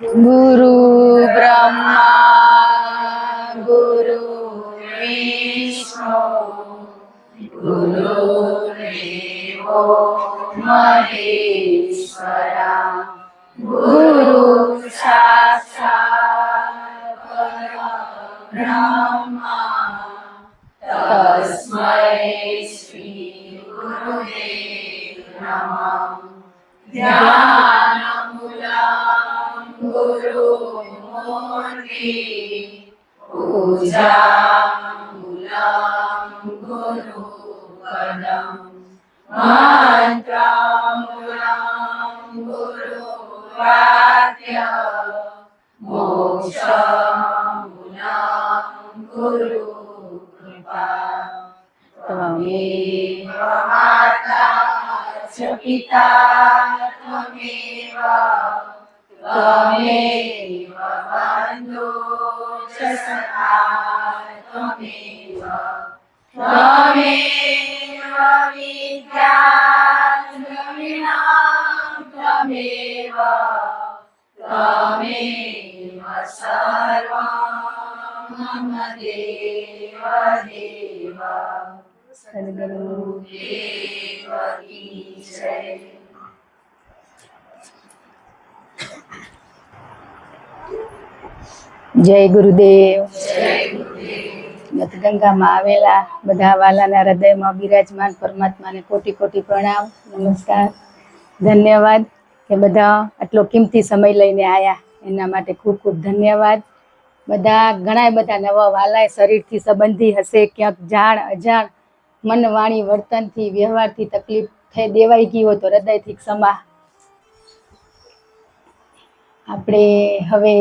गुरु ब्रह्मा गुरु विष्णु गुरुदेवो महेश्वरा गुरु साक्षात् परब्रह्मा तस्मै श्री गुरुदेव नमः। ध्यानमूलं गुरुमूर्ति पूजामूलं गुरुपदं मन्त्रमूलं गुरुवाक्य मोक्षमूलं गुरुकृपा त्वमेव माता च पिता त्वमेव बन्धु च सखा त्वमेव विद्या त्वमेव सर्वं मम देव देव। सद्गुरुदेव की जय। જય ગુરુદેવ। ગંગામાં આવેલા બધા વાલાના હૃદયમાં બિરાજમાન પરમાત્માને કોટી કોટી પ્રણામ, નમસ્કાર, ધન્યવાદ કે બધા આટલો કિંમતી સમય લઈને આવ્યા એના માટે ખૂબ ખૂબ ધન્યવાદ। બધા ઘણા બધા નવા વાલાએ શરીરથી સંબંધી હશે, ક્યાંક જાણ અજાણ મન વાણી વર્તનથી વ્યવહારથી તકલીફ થઈ દેવાઈ ગઈ હોય તો હૃદયથી ક્ષમા। આપણે હવે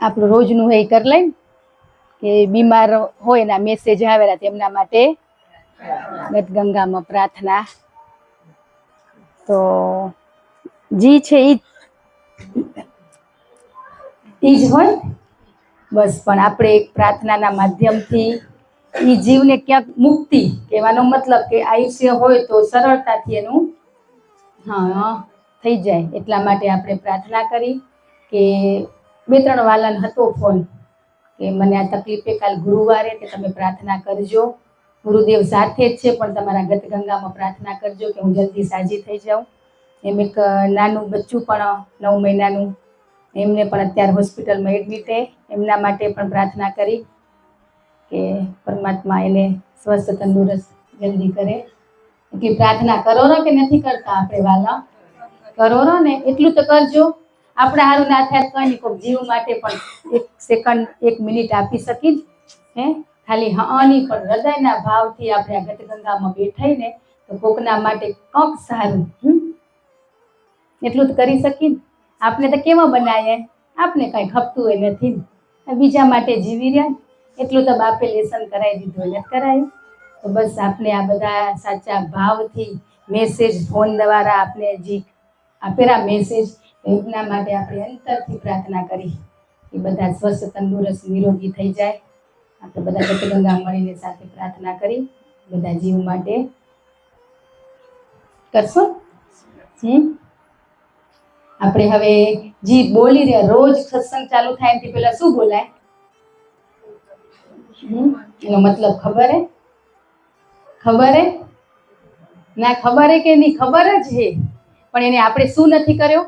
આપણું રોજનું એ કરી લઈને કે બીમાર હોય એના મેસેજ આવેલા તેમના માટે ગંગામાં પ્રાર્થના તો જી છે ઈ જ હોય બસ, પણ આપણે એક પ્રાર્થનાના માધ્યમથી એ જીવને ક્યાંક મુક્તિ કહેવાનો મતલબ કે આયુષ્ય હોય તો સરળતાથી એનું થઈ જાય, એટલા માટે આપણે પ્રાર્થના કરી કે 2-3 વાલાને હતો ફોન કે મને આ તકલીફે કાલ ગુરુવારે કે તમે પ્રાર્થના કરજો, ગુરુદેવ સાથે જ છે પણ તમારા ગંગામાં પ્રાર્થના કરજો કે હું જલ્દી સાજી થઈ જાઉં। એમ એક નાનું બચ્ચું પણ 9 મહિનાનું, એમને પણ અત્યારે હોસ્પિટલમાં એડમિટ છે, એમના માટે પણ પ્રાર્થના કરી કે પરમાત્મા એને સ્વસ્થ તંદુરસ્ત જલ્દી કરે। એટલી પ્રાર્થના કરો ને કે નથી કરતા આપણે વાલા? કરો ને, એટલું તો કરજો। આપણે સારું ના થાય કઈ નહીં, કોઈક જીવ માટે પણ 1 સેકન્ડ 1 મિનિટ આપી શકી હે, ખાલી હની પણ હૃદયના ભાવથી આપણે આ ગંગામાં બેઠાઈ ને તો કોકના માટે કંઈક સારું એટલું જ કરી શકી। આપણે તો કેવા બનાવીએ, આપણે કઈ ખપતું હોય નથી, બીજા માટે જીવી રહ્યા, એટલું તો બાપે લેસન કરાવી દીધું એટલે કરાયું। તો બસ આપણે આ બધા સાચા ભાવથી મેસેજ ફોન દ્વારા આપણે જે આપેલા મેસેજ એમના માટે આપણે અંતરથી પ્રાર્થના કરી કે બધા સ્વસ્થ તંદુરસ્ત નિરોગી થઈ જાય। આપણે બધા ગંગા મળીને સાથે પ્રાર્થના કરી બધા જીવ માટે કરશો। આપણે હવે જી બોલી રહ્યા, રોજ સત્સંગ ચાલુ થાય એનાથી પહેલા શું બોલાય? એનો મતલબ ખબર હે? ખબર હે ના? ખબર હે કે નહીં? ખબર જ છે, પણ એને આપણે શું નથી કર્યો?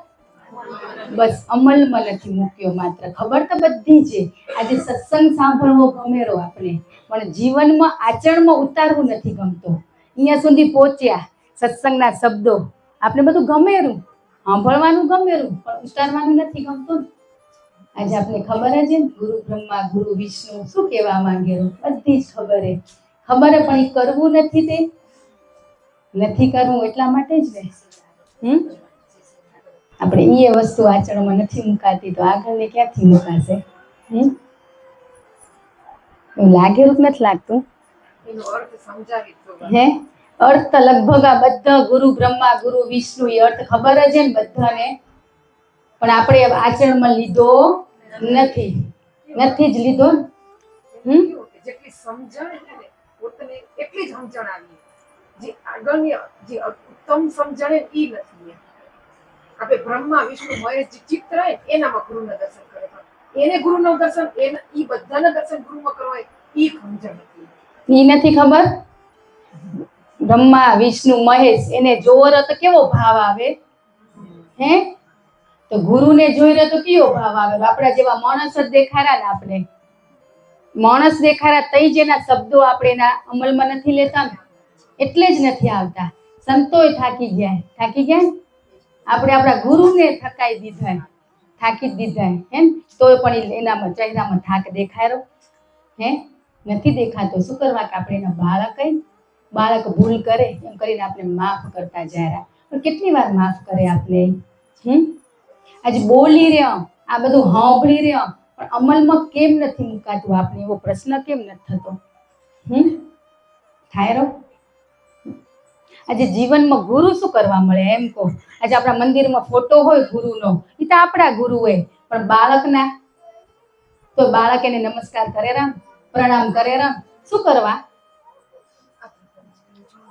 બસ અમલમાં નથી મૂક્યો। માત્ર ખબર તો બધી છે, આજે સત્સંગ સાંભળવો ગમેરો આપણે, પણ જીવનમાં આચરણમાં ઉતારવું નથી ગમતો। અહીંયા સુધી પહોંચ્યા, સત્સંગના શબ્દો આપણે બધું ગમેરું, સાંભળવાનું ગમેરું, પણ ઉતારવાનું નથી ગમતું। આજે આપણે ખબર જ છે ગુરુ બ્રહ્મા ગુરુ વિષ્ણુ શું કહેવા માંગે, બધી જ ખબર હે, પણ એ કરવું નથી, તે નથી કરવું એટલા માટે જ ને આપણે એ વસ્તુ આચરણમાં નથી મુકાતી તો આગળને ક્યાંથી મુકાશે? એવું લાગે રૂપ નથી લાગતું હે? अर्थ लगभग आ बधा गुरु ब्रह्मा गुरु विष्णु ये अर्थ खबर ज है बधाने, पण आपणे आचरण में लीधो नथी, नथी ज लीधो। જેટલી સમજણ છે ને પોતાને એટલી જ સમજણ આવી, જે આગળની જે ઉત્તમ સમજણ એ નથી। આપણે બ્રહ્મા વિષ્ણુ મહેશ જે ચિત્ત રહે એનામાં ગુરુના દર્શન કરે. એને ગુરુનું દર્શન ઈ બધાના દર્શન ગુરુમાં કરવા ઈ સમજણ હતી. ઈ નથી ખબર. બ્રહ્મા વિષ્ણુ મહેશ એને જોવો તો કેવો ભાવ આવે હે? તો ગુરુને જોઈ રહ્યો તો કેવો ભાવ આવે? આપણા જેવા માણસ જ દેખાડા ને આપણે માણસ દેખાડા તઈ જેના શબ્દો આપણે એના અમલમાં નથી લેતા ને એટલે જ નથી આવતા. સંતોય થાકી ગયા આપણે આપણા ગુરુને થકાઈ દીધા, થાકી દીધા હે, તોય પણ એનામાં ચહેરામાં થાક દેખાયો હે? નથી દેખાતો. શું કરવા કે આપણે એના બાળક ભૂલ કરે એમ કરીને આપણે માફ કરતા જાય. પણ કેટલી વાર માફ કરે આપણે? આજે બોલી રહ્યો, આ બધું સાંભળી રહ્યો, પણ અમલમાં કેમ નથી મુકાતું? આપણે એવો પ્રશ્ન કેમ નથી થતો? થાય રહ્યો. આજે જીવનમાં ગુરુ શું કરવા મળે એમ કહો? આજે આપણા મંદિરમાં ફોટો હોય ગુરુનો, એ તો આપણા ગુરુ હોય, પણ બાળકના તો બાળક એને નમસ્કાર કરે રામ, પ્રણામ કરે રામ. શું કરવા?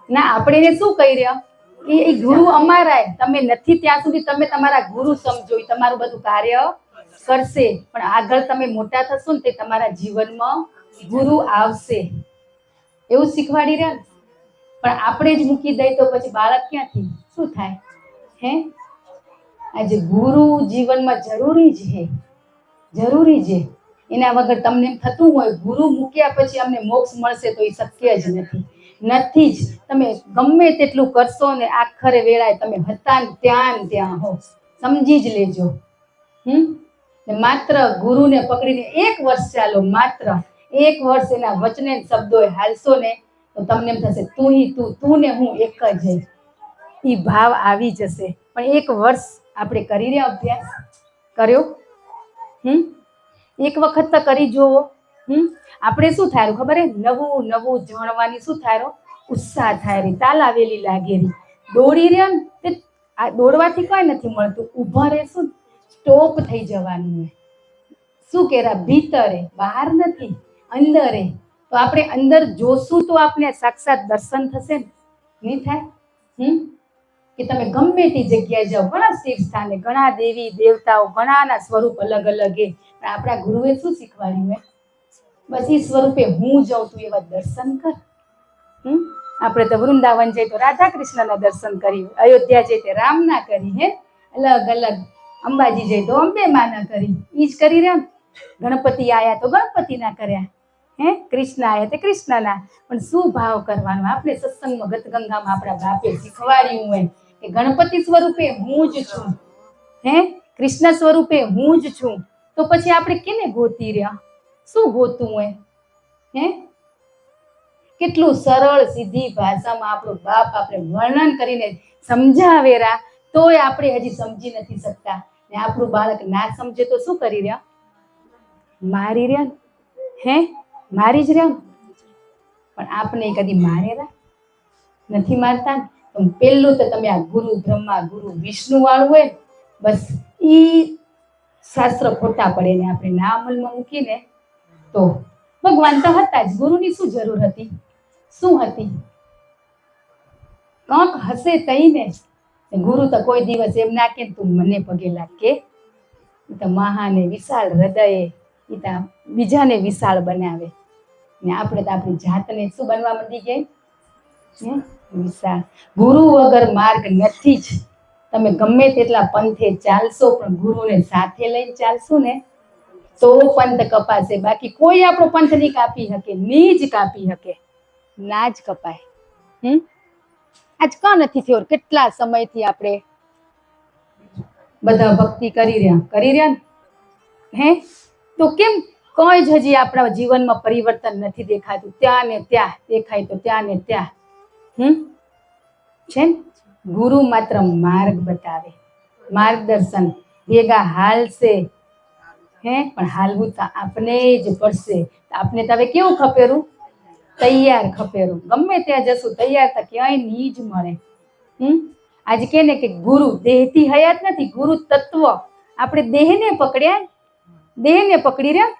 ના, આપણે એને શું કહી રહ્યા કે એ ગુરુ અમારા, તમે નથી ત્યાં સુધી તમે તમારા ગુરુ સમજો, તમારું બધું કાર્ય કરશે, પણ આગળ તમે મોટા થશો ને તે તમારા જીવનમાં ગુરુ આવશે એવું શીખવાડી રહ્યા. પણ આપણે જ મૂકી દઈએ તો પછી બાળક ક્યાંથી શું થાય હે? આજે ગુરુ જીવનમાં જરૂરી છે. એના વગર તમને એમ થતું હોય ગુરુ મૂક્યા પછી અમને મોક્ષ મળશે, તો એ શક્ય જ નથી જ. તમે ગમે તેટલું કરશો ને આખરે વેળાએ તમે હતા ને ત્યાં હો, સમજી જ લેજો. માત્ર ગુરુને પકડીને 1 વર્ષ ચાલો, માત્ર 1 વર્ષ એના વચને શબ્દો હાલશો ને તો તમને એમ થશે તું ને હું એક જ. એ ભાવ આવી જશે. પણ 1 વર્ષ આપણે કરી રહ્યા, અભ્યાસ કર્યો? 1 વખત તો કરી જોવો. આપણે શું થાય ખબર હે? નવું જાણવાની શું થાય? ઉત્સાહ થાય, તાલાવેલી લાગેલી, દોડી રહ્યા ને. આ દોડવાથી કઈ નથી મળતું. ઊભા રહેશું સ્ટોપ થઈ જવાનું હોય. શું કહેરા? ભીતરે, બહાર નથી, અંદરે. તો આપણે અંદર જોશું તો આપણે સાક્ષાત દર્શન થશે ને? નહીં થાય? કે તમે ગમે તે જગ્યાએ જાઓ, ઘણા તીર્થ સ્થાને, ઘણા દેવી દેવતાઓ, ઘણાના સ્વરૂપ અલગ અલગ હે, પણ આપણા ગુરુએ શું શીખવાડ્યું હે? બસ એ સ્વરૂપે હું જાઉં તું એવા દર્શન કર. આપણે તો વૃંદાવન જઈએ તો રાધા કૃષ્ણના દર્શન કરી, અયોધ્યા જઈએ તો રામના કરી હે, અલગ અલગ. અંબાજી જઈએ તો અંબે માના કરી, ઈ જ કરી રહ્યા. ગણપતિ આયા તો ગણપતિના કર્યા હે, કૃષ્ણ આયા તો કૃષ્ણના. પણ શું ભાવ કરવાનો? આપણે સત્સંગમાં ગતગંગામાં આપણા બાપે શીખવાડ્યું હોય કે ગણપતિ સ્વરૂપે હું જ છું હે, કૃષ્ણ સ્વરૂપે હું જ છું. તો પછી આપણે કેને ગોતી રહ્યા? શું ગોતું હોય હે? કેટલું સરળ સીધી ભાષામાં આપણો બાપ આપણે વર્ણન કરીને સમજાવેરા, તોય આપણે હજી સમજી નથી શકતા. ને આપણું બાળક ના સમજે તો શું કરી રહ્યા? મારી રહ્યા હે, મારી જ રહ્યા. પણ આપણે કદી મારેલા નથી, મારતા. તો પહેલું તો તમે આ ગુરુ બ્રહ્મા ગુરુ વિષ્ણુ વાળું હોય, બસ ઈ શાસ્ત્ર ખોટા પડે ને આપણે ના અમલમાં મૂકીને તો ભગવાન તો હતા જ. ગુરુની શું જરૂર હતી? શું હતી? કંક હશે તઈ ને. ગુરુ તો કોઈ દિવસ એમ ના કે તું મને પગે લાગ કે. તો મહાને વિશાળ હૃદયે એ તો બીજાને વિશાળ બનાવે ને આપણે તો આપણી જાતને શું બનવા માંડી ગઈ? વિશાળ. ગુરુ વગર માર્ગ નથી જ. તમે ગમે તેટલા પંથે ચાલશો, પણ ગુરુને સાથે લઈને ચાલશું ને તો પંથ કપાશે. બાકી કોઈ આપણો પંથ નહીં કાપી શકે, ની જ કાપી શકે, ના જ કપાય. આજ કાં નથી થયો? કેટલા સમયથી આપણે બધા ભક્તિ કરી રહ્યા હે, તો કેમ કોઈ જ હજી આપણા જીવનમાં પરિવર્તન નથી દેખાતું? ત્યાં ને ત્યાં દેખાય તો ત્યાં ને ત્યાં છે ને. ગુરુ માત્ર માર્ગ બતાવે, માર્ગદર્શન ભેગા હાલશે હે, પણ હાલવું તો આપણે જ પડશે. આપણે તો હવે કેવું ખપેરું? તૈયાર ખપેરું. ગમે ત્યાં જશું તૈયાર તો ક્યાંય નહીં જ મળે. આજે કે ને કે ગુરુ દેહથી હયાત નથી, ગુરુ તત્વ. આપણે દેહને પકડી રહ્યા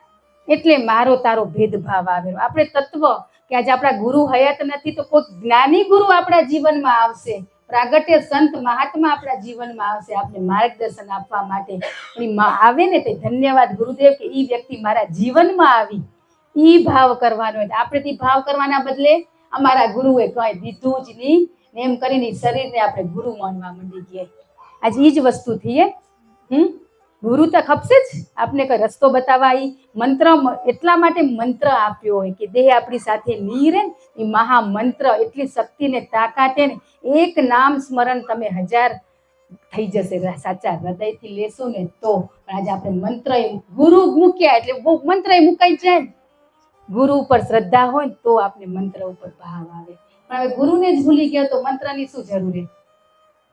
એટલે મારો તારો ભેદભાવ આવેલો. આપણે તત્વ કે આજે આપણા ગુરુ હયાત નથી તો કોઈ જ્ઞાની ગુરુ આપણા જીવનમાં આવશે, પ્રાગટ્ય સંત મહાત્મા આપણા જીવનમાં આવશે આપણે માર્ગદર્શન આપવા માટે. પણ આવે ને તે ધન્યવાદ ગુરુદેવ કે ઈ વ્યક્તિ મારા જીવનમાં આવી, ઈ ભાવ કરવાનો. આપણે તે ભાવ કરવાના બદલે અમારા ગુરુએ કઈ દીધું જ નહીં ને એમ કરીને શરીરને આપણે ગુરુ માનવા માંડી ગયા. આજે ઈ જ વસ્તુ થઈ. ગુરુ તો ખપશે જ, આપને કઈ રસ્તો બતાવવા. ઈ મંત્ર એટલા માટે મંત્ર આપ્યો હોય કે દેહ આપણી સાથે નહીં રહે. એ મહામંત્ર એટલી શક્તિ ને તાકાત ને, એક નામ સ્મરણ તમે 1000 થઈ જશે. સાચા હૃદયથી લેશું ને તો. આજે આપણે મંત્ર ગુરુ મૂક્યા એટલે બહુ મંત્ર મુકાઈ જાય. ગુરુ ઉપર શ્રદ્ધા હોય તો આપણે મંત્ર ઉપર ભાવ આવે. પણ હવે ગુરુને જ ભૂલી ગયો તો મંત્રની શું જરૂર?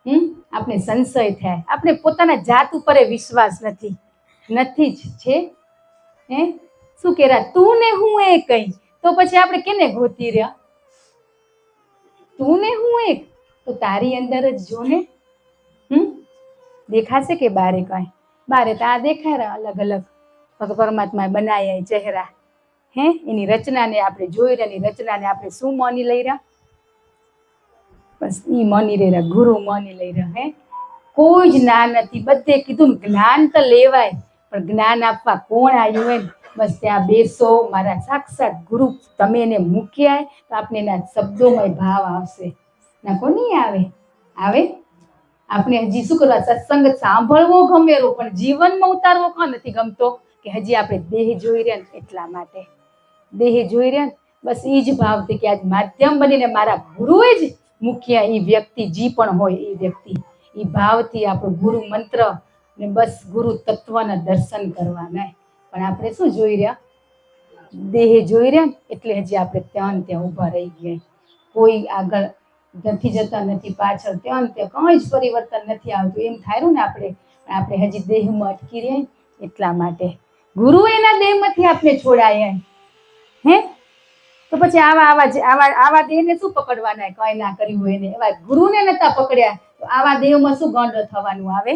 આપણે સંશય થાય. આપણે પોતાના જાત ઉપર વિશ્વાસ નથી જ છે. શું કેરા તું ને હું એ કઈ, તો પછી આપણે કેને ગોતી રહ્યા? તું ને હું એક, તો તારી અંદર જ જો ને. દેખાશે કે બારે કઈ? બારે તો આ દેખાય રહ્યા અલગ અલગ પરમાત્માએ બનાયા ચહેરા. એની રચનાને આપણે જોઈ રહ્યા, એની રચનાને આપણે શું માની લઈ રહ્યા? બસ ઈ માની રહ્યા, ગુરુ માની લઈ રહ્યા. કોઈ જ ના નથી. બધે કીધું જ્ઞાન તો લેવાય, પણ જ્ઞાન આપવા કોણ આવ્યું હોય? બસ ત્યાં બેસો, મારા સાક્ષાત ગુરુ તમે એને મૂક્યા તો આપણે એના શબ્દોમાં ભાવ આવશે. ના કોની આવે? આપણે હજી શું કરવા? સત્સંગ સાંભળવો ગમેરો, પણ જીવનમાં ઉતારવો કોણ નથી ગમતો? કે હજી આપણે દેહ જોઈ રહ્યા ને એટલા માટે. દેહ જોઈ રહ્યા ને બસ એ જ ભાવથી કે આજ માધ્યમ બનીને મારા ગુરુએ જ મૂક્યા. એ વ્યક્તિ જી પણ હોય એ વ્યક્તિ, એ ભાવથી આપણું ગુરુ મંત્ર ને બસ ગુરુ તત્વના દર્શન કરવાના. પણ આપણે શું જોઈ રહ્યા? દેહ જોઈ રહ્યા એટલે હજી આપણે ત્યાં ઊભા રહી ગયા. કોઈ આગળ નથી જતા, નથી પાછળ, ત્યાં કઈ જ પરિવર્તન નથી આવતું. એમ થાય ને આપણે હજી દેહમાં અટકી રહ્યા એટલા માટે. ગુરુ એના દેહમાંથી આપણે છોડાયા. તો પછી આવા દેહને શું પકડવાના? કઈ ના કર્યું હોય ને એવા ગુરુને નતા પકડ્યા તો આવા દેહમાં શું ગંડ થવાનું આવે?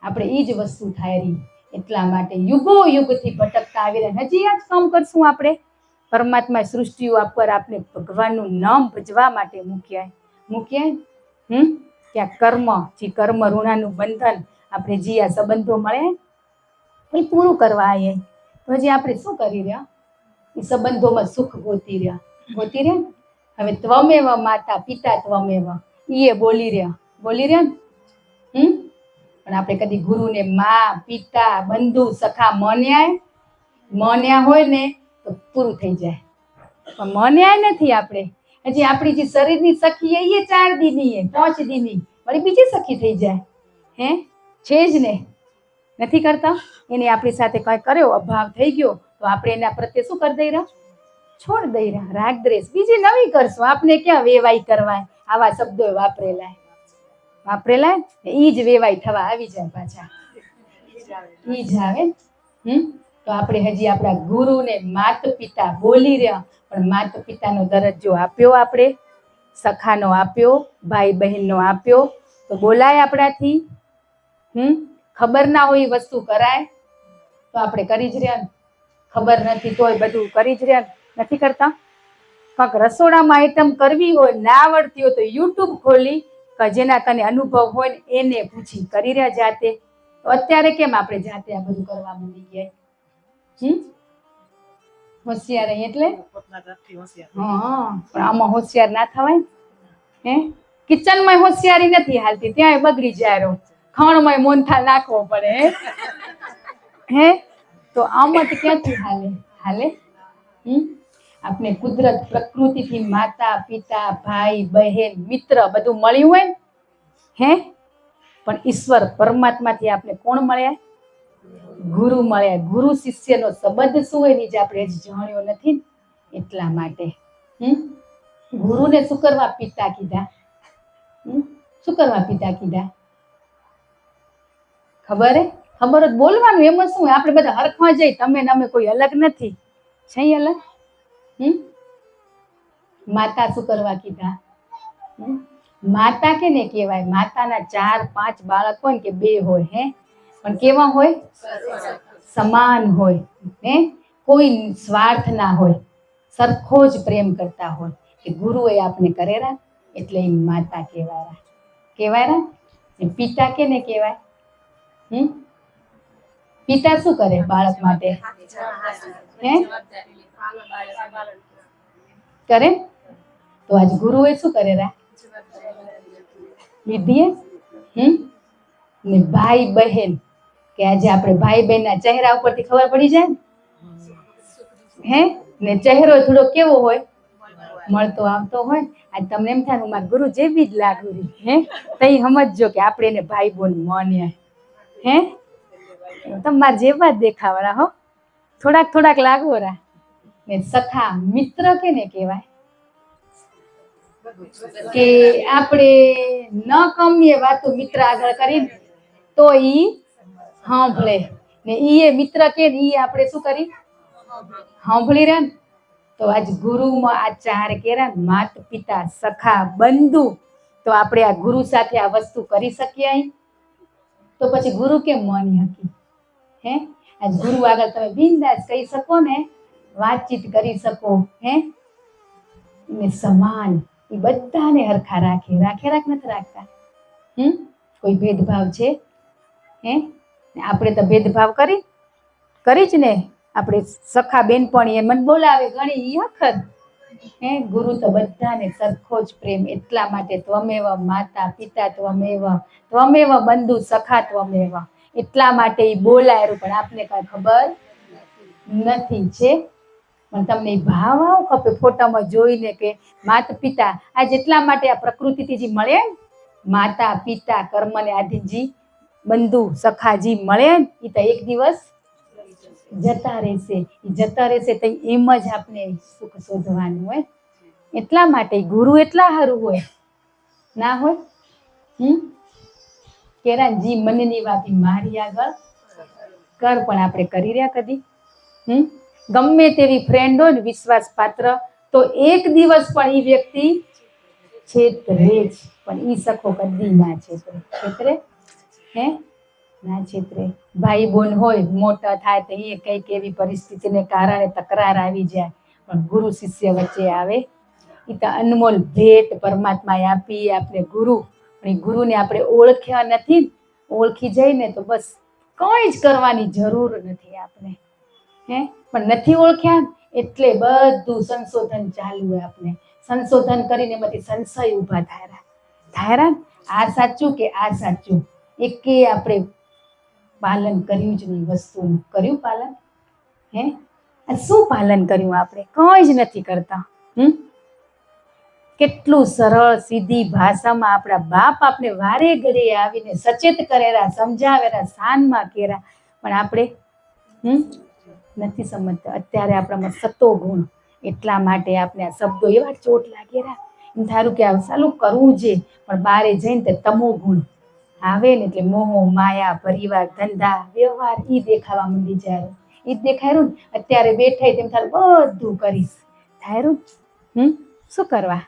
આપણે એ જ વસ્તુ થાય રહી. એટલા માટે યુગો યુગથી ભટકતા આવી રહ્યા. હજી આ જ કામ કરશું આપણે. પરમાત્મા સૃષ્ટિઓ પર આપણે ભગવાનનું નામ ભજવા માટે મૂક્યા. ત્યાં કર્મ ઋણાનું બંધન આપણે જે આ સંબંધો મળે એ પૂરું કરવા આવ્યા. તો હજી આપણે શું કરી રહ્યા? એ સંબંધોમાં સુખ ગોતી રહ્યા. હવે ત્વમેવ માતા પિતા ત્વમેવ એ બોલી રહ્યા ને. પણ આપણે કદી ગુરુને મા પિતા બંધુ સખા માન્યા હોય ને તો પૂરું થઈ જાય. પણ માન્યા નથી આપણે. હજી આપણી જે શરીરની સખી એ 4 દીની 5 દીની વળી બીજી સખી થઈ જાય. છે જ ને, નથી કરતા. એને આપણી સાથે કઈ કર્યો, અભાવ થઈ ગયો તો આપણે એના પ્રત્યે શું કરી દઈ રહ્યા? છોડ દઈ રહ્યા. રાગ દ્વેષ બીજી નવી કરશું. આપણે ક્યાં વેવાઈ કરવાય? આવા શબ્દો વાપરેલા ઈ જ વેવાઈ થવા આવી જાય પાછા. ઈ જ આવે. તો આપણે હજી આપણા ગુરુને માત પિતા બોલી રહ્યા, પણ માત પિતાનો દરજ્જો આપ્યો આપણે, સખાનો આપ્યો, ભાઈ બહેનનો આપ્યો તો બોલાય આપણાથી? ખબર ના હોય એ વસ્તુ કરાય તો આપણે કરી જ રહ્યા. ખબર નથી તોય બધું કરી જ રહ્યા. નથી કરતા. કાંક રસોડામાં આઈટમ કરવી હોય, ના આવડતી હોય તો યુટ્યુબ ખોલી જેના કને અનુભવ હોય ને એને પૂછી કરી રહ્યા જાતે. તો અત્યારે કેમ આપણે જાતે આ બધું કરવા માંડી ગયા? હોશિયાર એટલે પણ આમાં હોશિયાર ના થવાય. કિચનમાં હોશિયારી નથી હાલતી, ત્યાં બગડી જાય. ખણમાં મોનથાળ નાખવો પડે. તો આમાં તો ક્યાંથી હાલે? આપણે કુદરત પ્રકૃતિથી માતા પિતા ભાઈ બહેન મિત્ર બધું મળ્યું હોય ને. પણ ઈશ્વર પરમાત્માથી આપણે કોણ મળ્યા? ગુરુ મળ્યા. ગુરુ શિષ્યનો સંબંધ શું હોય ને જે આપણે હજી જાણ્યો નથી. એટલા માટે ગુરુને શું કરવા પિતા કીધા? શું કરવા પિતા કીધા? ખબર જ બોલવાનું. એમાં શું? આપણે બધા હરખવા જઈ. તમે ને અમે કોઈ અલગ નથી. છે અલગ? માતા શું કરવા કીધા? માતા કેને કહેવાય? માતાના 4-5 બાળક હોય ને કે 2 હોય. પણ કેવા હોય? સમાન હોય. કોઈ સ્વાર્થ ના હોય. સરખો જ પ્રેમ કરતા હોય. કે ગુરુએ આપણે કરેલા એટલે એ માતા કહેવાય. ને પિતા કેને કહેવાય? પિતા શું કરે બાળક માટે? હે કરે? તો આજ ગુરુએ શું કરેલા? વિધિએ ને ભાઈ બહેન કે આજે આપણે ભાઈ બહેનના ચહેરા ઉપરથી ખબર પડી જાય હે ને ચહેરો થોડો કેવો હોય? મળતો આવતો હોય. આજ તમને એમ થાય મારા ગુરુ જેવી જ લાગુ હે તઈ સમજજો કે આપણે એને ભાઈ બોન માન્યા હે તમારે જેવા જ દેખાવાળા હો થોડાક લાગો રા ને સખા મિત્ર કેને કહેવાય? કે આપણે ન કમીએ વાતો મિત્ર આગળ કરીને તો ઈ સાંભળે ને ઈ એ મિત્ર કે ઈ આપણે શું કરી સાંભળી રહ્યા ને. તો આજ ગુરુમાં આ ચાર કેરા માત પિતા સખા બંધુ. તો આપણે આ ગુરુ સાથે આ વસ્તુ કરી શકીએ અહીં? તો પછી ગુરુ કેમ માની શકી? હે આજ ગુરુ આગળ તમે બિંદાસ કહી શકો ને, વાતચીત કરી શકો હે ને સમાન એ બધાને હરખા રાખે નથી રાખતા? કોઈ ભેદભાવ છે? હે આપણે તો ભેદભાવ કરી જ ને. આપણે સખા બેનપણી મને બોલાવે ઘણી ઈ વખત હે ગુરુ તો બધાને સરખો જ પ્રેમ. એટલા માટે ત્વમેવ માતા પિતા ત્વમેવ બંધુ સખા ત્વમેવ. એટલા માટે ઈ બોલાયેલું પણ આપને કઈ ખબર નથી છે. પણ તમને ભાવ ખપે ફોટામાં જોઈને કે માતા પિતા આ જેટલા માટે આ પ્રકૃતિથી જે મળે માતા પિતા કર્મને આધીનજી બંધુ સખાજી મળે એ તો એક દિવસ જતા રહેશે તો એમ જ આપણે સુખ શોધવાનું હોય. એટલા માટે ગુરુ એટલા સારું હોય ના હોય? કેરા જી મનની વાતી મારી આગળ કર પણ આપણે કરી રહ્યા કદી? ગમે તેવી ફ્રેન્ડ હોય ને વિશ્વાસ પાત્ર તો એક દિવસ પણ એ વ્યક્તિ છેતરે જ પણ ઈ સખો કદી ના છેતરે હે ના છેતરે. ભાઈ બોન હોય મોટા થાય તો એ કઈક એવી પરિસ્થિતિને કારણે તકરાર આવી જાય પણ ગુરુ શિષ્ય વચ્ચે આવે એ તો અનમોલ ભેટ પરમાત્માએ આપી આપણે ગુરુ. પણ એ ગુરુને આપણે ઓળખ્યા નથી, ઓળખી જઈને તો બસ કંઈ જ કરવાની જરૂર નથી આપણે હે. પણ નથી ઓળખ્યા એટલે બધું સંશોધન ચાલુ હોય. આપણે સંશોધન કરીને એમાંથી સંશય ઊભા થાય આ સાચું કે આ સાચું એકે આપણે પાલન કર્યું જ નહીં. વસ્તુનું કર્યું પાલન? હે શું પાલન કર્યું? આપણે કંઈ જ નથી કરતા. કેટલું સરળ સીધી ભાષામાં આપણા બાપ આપણે વારે ઘડીએ આવીને સચેત કરેલા સમજાવેલા શાનમાં કેરા પણ આપણે નથી સમજતા. અત્યારે આપણામાં સતો ગુણ એટલા માટે આપણે આ શબ્દો એવા ચોટ લાગેલા એમ થારું કે આ ચાલુ કરવું છે પણ બારે જઈને તે તમો ગુણ આવે ને એટલે મોહ માયા પરિવાર ધંધા વ્યવહાર ઈ દેખાવા માંડી જાય. ઈ જ દેખાયું ને અત્યારે બેઠા તેમ થારું બધું કરીશ થાયરું શું કરવા?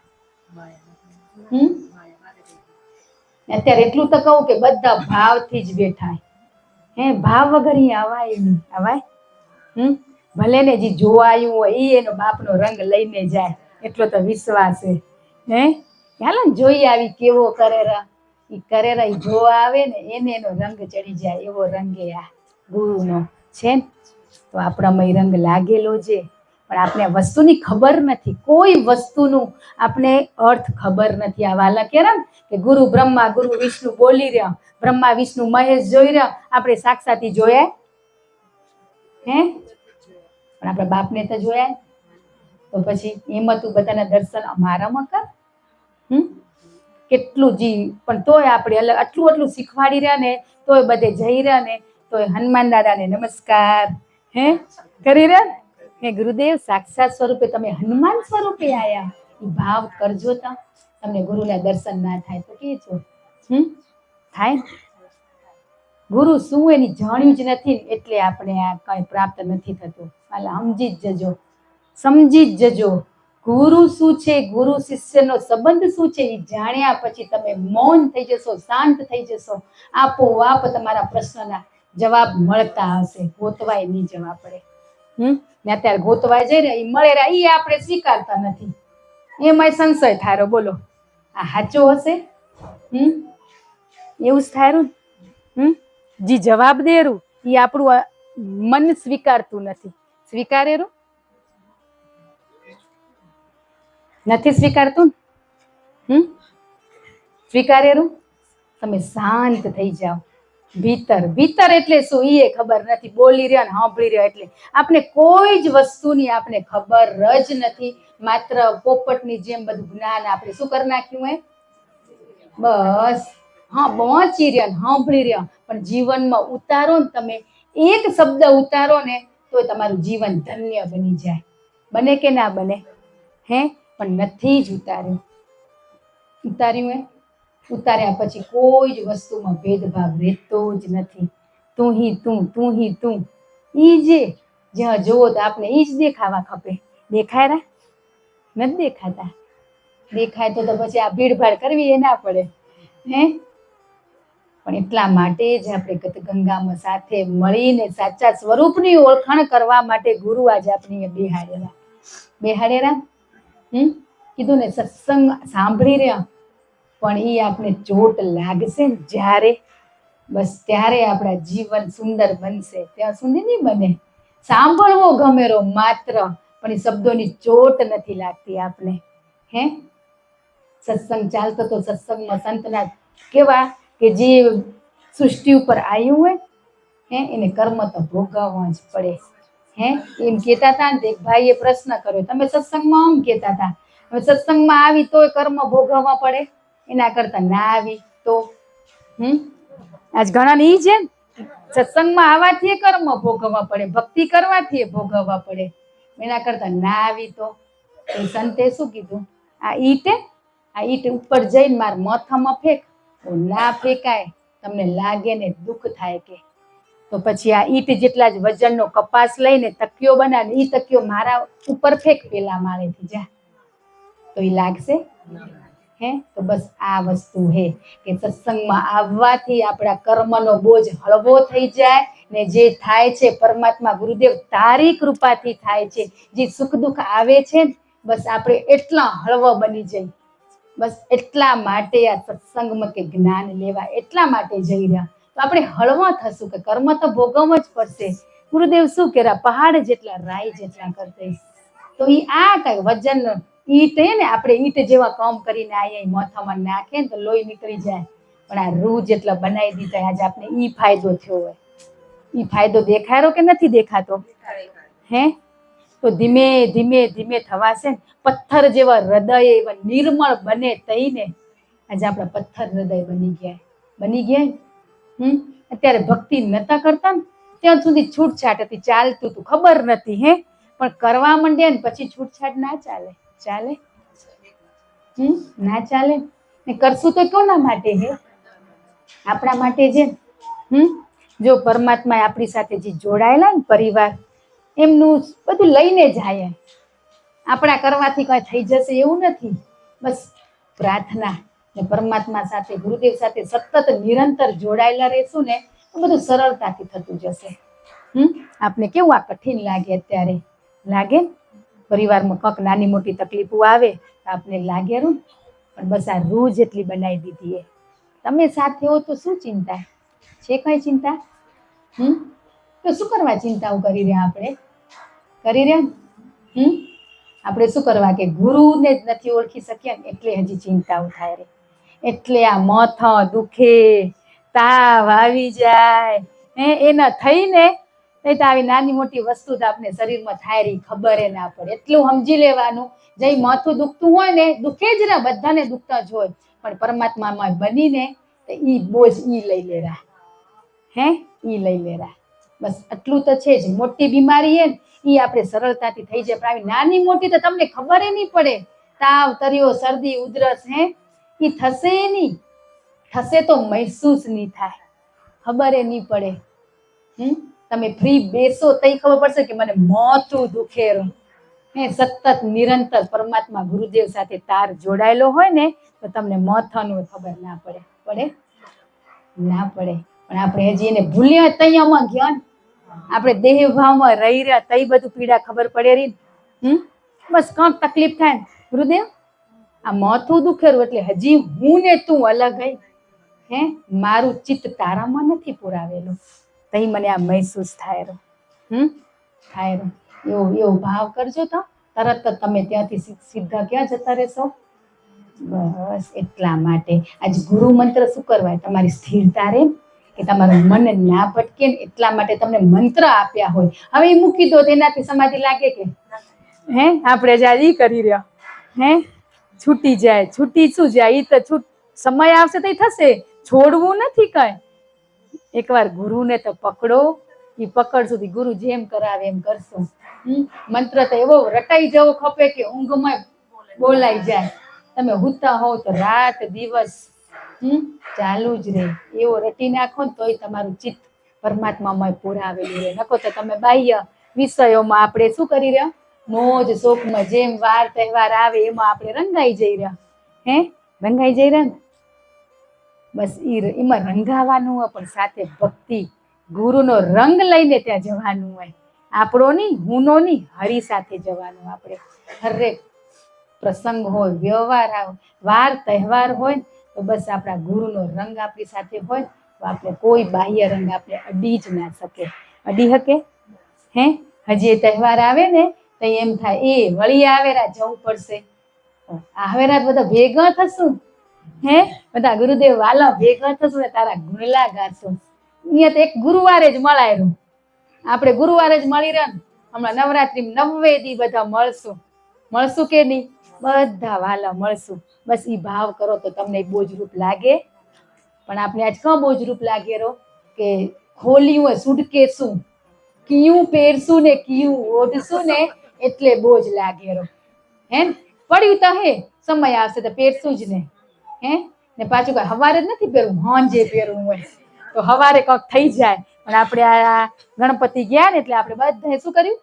અત્યારે એટલું તો કહું કે બધા ભાવથી જ બેઠા હે ભાવ વગર અહીં આવાય નહીં. આવાય? ભલે ને જે જોવાયું હોય એ એનો બાપનો રંગ લઈને જાય એટલો તો વિશ્વાસ છે હે. હાલો ને જોઈ આવી કેવો કરેરા એ જોવા આવે ને એને એનો રંગ ચડી જાય એવો રંગ એ આ ગુરુનો છે ને. તો આપણામાં એ રંગ લાગેલો છે પણ આપણે આ વસ્તુની ખબર નથી. કોઈ વસ્તુનું આપણે અર્થ ખબર નથી. આ વાલા કેરા કે ગુરુ બ્રહ્મા ગુરુ વિષ્ણુ બોલી રહ્યા, બ્રહ્મા વિષ્ણુ મહેશ જોઈ રહ્યા, આપણે સાક્ષાતી જોયા હે પણ આપણા બાપને તો જોયા. તો પછી એમાં તું બધાના દર્શન અમારામાં કર. કેટલું જી પણ તોય આપણે આટલું શીખવાડી રહ્યા ને તોય બધે જઈ રહ્યા ને તોય હનુમાન દાદાને નમસ્કાર હે કરી રહ્યા હે ગુરુદેવ સાક્ષાત સ્વરૂપે તમે હનુમાન સ્વરૂપે આયા એ ભાવ કરજો. તમને ગુરુના દર્શન ના થાય તો કે છો થાય? ગુરુ શું એની જાણ્યું જ નથી એટલે આપણે આ કઈ પ્રાપ્ત નથી થતું. સમજી જ જજો ગુરુ શું છે, ગુરુ શિષ્યનો સંબંધ શું છે એ જાણ્યા પછી તમે મૌન થઈ જશો, શાંત થઈ જશો. આપોઆપ તમારા પ્રશ્નના જવાબ મળતા હશે. ગોતવાય નહીં જવા પડે. ને અત્યારે ગોતવાય જાય ને એ મળે એ આપણે સ્વીકારતા નથી. એમાંય સંશય થારો બોલો આ સાચો હશે? એવું જ થાયરું ને? જી જવાબ દેરું એ આપણું મન સ્વીકારતું નથી. સ્વીકારેરું નથી સ્વીકારતું ને? સ્વીકારેરું? તમે શાંત થઈ જાઓ. ભીતર ભીતર એટલે શું એ ખબર નથી. બોલી રહ્યા ને સાંભળી રહ્યા એટલે આપણે કોઈ જ વસ્તુની આપણે ખબર જ નથી. માત્ર પોપટની જેમ બધું જ્ઞાન આપણે શું કરી નાખ્યું? બસ હા પહોંચી રહ્યા ને સાંભળી રહ્યા, પણ જીવનમાં ઉતારો ને તમે એક શબ્દ ઉતારો ને તો તમારું જીવન ધન્ય બની જાય. બને કે ના બને? પણ નથી જ ઉતાર્યું. ઉતાર્યું ઉતાર્યા પછી કોઈ જ વસ્તુમાં ભેદભાવ રહેતો જ નથી. તું હી તું, તું હી તું. ઈ જે જ્યાં જોવો તો આપણે ઈ જ દેખાવા ખપે. દેખાય રા? નથી દેખાતા. દેખાય તો પછી આ ભીડભાડ કરવી એ ના પડે. પણ એટલા માટે જ આપણે ગંગામાં સાથે મળીને સાચા સ્વરૂપની ઓળખાણ કરવા માટે ગુરુ આજે આપણી બેહાડેલા. કીધું ને સત્સંગ સાંભળી રહ્યા, પણ એ આપણે ચોટ લાગશે ને જ્યારે, બસ ત્યારે આપણા જીવન સુંદર બનશે. ત્યાં સુધી નહીં બને. સાંભળવો ગમેરો માત્ર, પણ એ શબ્દોની ચોટ નથી લાગતી આપણે. સત્સંગ ચાલતો તો સત્સંગમાં સંતના કેવા કે જે સૃષ્ટિ ઉપર આવ્યું હોય એને કર્મ તો ભોગવવા જ પડે. એમ કહેતા હતા ને એક ભાઈએ પ્રશ્ન કર્યો, તમે સત્સંગમાં આમ કહેતા હતા, હવે સત્સંગમાં આવી તોય કર્મ ભોગવવા પડે, એના કરતા ના આવી તો? આજ ઘણા ઈ છે સત્સંગમાં આવવાથી કર્મ ભોગવવા પડે, ભક્તિ કરવાથી ભોગવવા પડે, એના કરતા ના આવી તો? એ સંતે શું કીધું? આ ઈટ ઉપર જઈને માર માથામાં ફેંક. ના ફેંકાય, તમને લાગે ને દુઃખ થાય કે તો પછી આ ઈટ જેટલા જ વજનનો કપાસ લઈને તકિયો બનાવે, ઈ તકિયો મારા ઉપર ફેંક પેલા માળેથી જા, તો એ લાગશે? તો બસ આ વસ્તુ હે કે સત્સંગમાં આવવાથી આપણા કર્મનો બોજ હળવો થઈ જાય ને જે થાય છે પરમાત્મા ગુરુદેવ તારી કૃપાથી થાય છે. જે સુખ દુઃખ આવે છે બસ આપણે એટલા હળવો બની જઈએ. બસ એટલા માટે આ સત્સંગમાં કે જ્ઞાન લેવા એટલા માટે જઈ રહ્યા, તો આપણે હળવા થશું કે કર્મ તો ભોગવવા જ પડશે. ગુરુદેવ શું કર્યા? પહાડ જેટલા રાઈ જેટલા કરતા. તો એ આ કઈ વજન ઈટ ને આપણે ઈટ જેવા કામ કરીને આયા મોથામાં નાખે ને તો લોહી નીકળી જાય, પણ આ રૂ જેટલા બનાવી દીધા આજે આપણે ઈ ફાયદો થયો હોય. ઈ ફાયદો દેખાયો કે નથી દેખાતો? તો ધીમે ધીમે ધીમે થવાશે ને. પથ્થર જેવા હૃદય એવા નિર્મળ બને તઈને આજે આપણા પથ્થર હૃદય બની ગયા. અત્યારે ભક્તિ નતા કરતા ને ત્યાં સુધી છૂટછાટ હતી, ચાલતું હતું, ખબર નથી. પણ કરવા માંડ્યા ને પછી છૂટછાટ ના ચાલે. ચાલે? ના ચાલે ને. કરશું તો કોના માટે? આપણા માટે છે. જો પરમાત્મા આપણી સાથે જે જોડાયેલા ને પરિવાર, એમનું બધું લઈને જાય. આપણા કરવાથી કઈ થઈ જશે એવું નથી. બસ પ્રાર્થના ને પરમાત્મા સાથે ગુરુદેવ સાથે સતત નિરંતર જોડાયેલા રહેશું ને તો બધું સરળતાથી થતું જશે. આપને કેવું આ કઠિન લાગે? અત્યારે લાગે પરિવારમાં કંઈક નાની મોટી તકલીફો આવે તો આપને લાગેરું, પણ બસ આ રૂ જેટલી બનાવી દીધી. તમે સાથે હો તો શું ચિંતા છે? કઈ ચિંતા? તો શું કરવા ચિંતાઓ કરી રહ્યા? આપણે શું કરવા કે ગુરુને જ નથી ઓળખી શક્યા ને એટલે હજી ચિંતાઓ થાય રે. એટલે આ માથા દુખે, તાવ આવી જાય, એના થઈને તો આવી નાની મોટી વસ્તુ તો આપણે શરીરમાં થાય રહી ખબર એ ના પડે. એટલું સમજી લેવાનું, જે માથું દુખતું હોય ને દુખે જ ને, બધાને દુખતા જ હોય, પણ પરમાત્મામાં બનીને તો ઈ બોજ ઈ લઈ લેરા. ઈ લઈ લેરા. બસ આટલું તો છે જ. મોટી બીમારી ને ઈ આપણે સરળતાથી થઈ જાય, પણ આવી નાની મોટી તો તમને ખબર નહીં પડે. તાવ, તરિયો, શરદી, ઉધરસ ઈ થશે નહીં. થશે તો મહેસૂસ નહીં થાય, ખબર એ નહીં પડે. તમે ફ્રી બેસો તઈ ખબર પડશે કે મને માથું દુખેરું. સતત નિરંતર પરમાત્મા ગુરુદેવ સાથે તાર જોડાયેલો હોય ને તો તમને માથાનું ખબર ના પડે. ના પડે. પણ આપણે હજી એને ભૂલ્યા તૈયામાં ગયા, આપણે દેહ ભાવમાં રહી રહ્યા તઈ બધું પીડા ખબર પડે રહી. બસ કંઈક તકલીફ થાય ગુરુદેવ આ માથું દુખેરું એટલે હજી હું ને તું અલગ હઈ. હે મારું ચિત્ત તારામાં નથી પુરાવેલું, તઈ મને આ મહેસૂસ થાય રહ્યો. થાય રહ્યો એવો ભાવ કરજો તો તરત જ તમે ત્યાંથી સીધા ક્યાં જતા રહેશો. બસ એટલા માટે આજ ગુરુ મંત્ર શું કરવાય, તમારી સ્થિરતા રે, કે તમારું મન ના ભટકે ને એટલા માટે તમને મંત્ર આપ્યા હોય. હવે એ મૂકી દો તેનાથી સમાધિ લાગે કે હે આપણે જ ઈ કરી રહ્યા હે છૂટી જાય. છૂટી શું જાય, ઈ તો સમય આવશે તો થશે, છોડવું નથી કઈ. એકવાર ગુરુને તો પકડો, એ પકડ સુધી ગુરુ જેમ કરાવે એમ કરશો. મંત્ર તો એવો રટાઈ જવો ખપે કે ઊંઘમાં બોલાઈ જાય. તમે હુતા હોવ તો રાત દિવસ ચાલુ જ રહે. એવો રટી નાખો ને તોય તમારું ચિત્ત પરમાત્મામાં પુરાવેલું રહે. નકો તો તમે બાહ્ય વિષયોમાં આપણે શું કરી રહ્યા, મોજ શોખમાં જેમ વાર તહેવાર આવે એમાં આપણે રંગાઈ જઈ રહ્યા. રંગાઈ જઈ રહ્યા ને બસ એમાં રંગાવાનું હોય, પણ સાથે ભક્તિ ગુરુનો રંગ લઈને ત્યાં જવાનું હોય. આપણો નહીં, હુંનો નહીં, હરિ સાથે જવાનું. આપણે હરેક પ્રસંગ હોય, વ્યવહાર હોય, વાર તહેવાર હોય તો બસ આપણા ગુરુનો રંગ આપણી સાથે હોય તો આપણે કોઈ બાહ્ય રંગ આપણે અડી જ ના શકે. અડી શકે હજી એ તહેવાર આવે ને તો એમ થાય એ વળી આવેરા જવું પડશે. આવેરા બધા ભેગા થશું, બધા ગુરુદેવ વાલા ભેગા થશું ને તારા ગુણલા ગાશું. અહીંયા તો એક ગુરુવારે જ મળાયરું. આપણે ગુરુવારે જ મળી રહ્યા ને, હમણાં નવરાત્રી 9 દી બધા મળશું કે નહીં, બધા વાલા મળશું. બસ ઈ ભાવ કરો તો તમને બોજરૂપ લાગે. પણ આપણે આજ ક્યાં બોજરૂપ લાગે રો કે ખોલ્યું હોય સુટકેસું, કયું પહેરશું ને કયું ઓઢશું ને એટલે બોજ લાગે રો. પડ્યું તો હે સમય આવશે તો પહેરશું જ ને. ને પાછું કઈ હવારે જ નથી પહેરવું, હાંજે પહેરવું હોય તો હવારે કંઈક થઈ જાય. પણ આપણે આ ગણપતિ ગયા ને એટલે આપણે બધા શું કર્યું,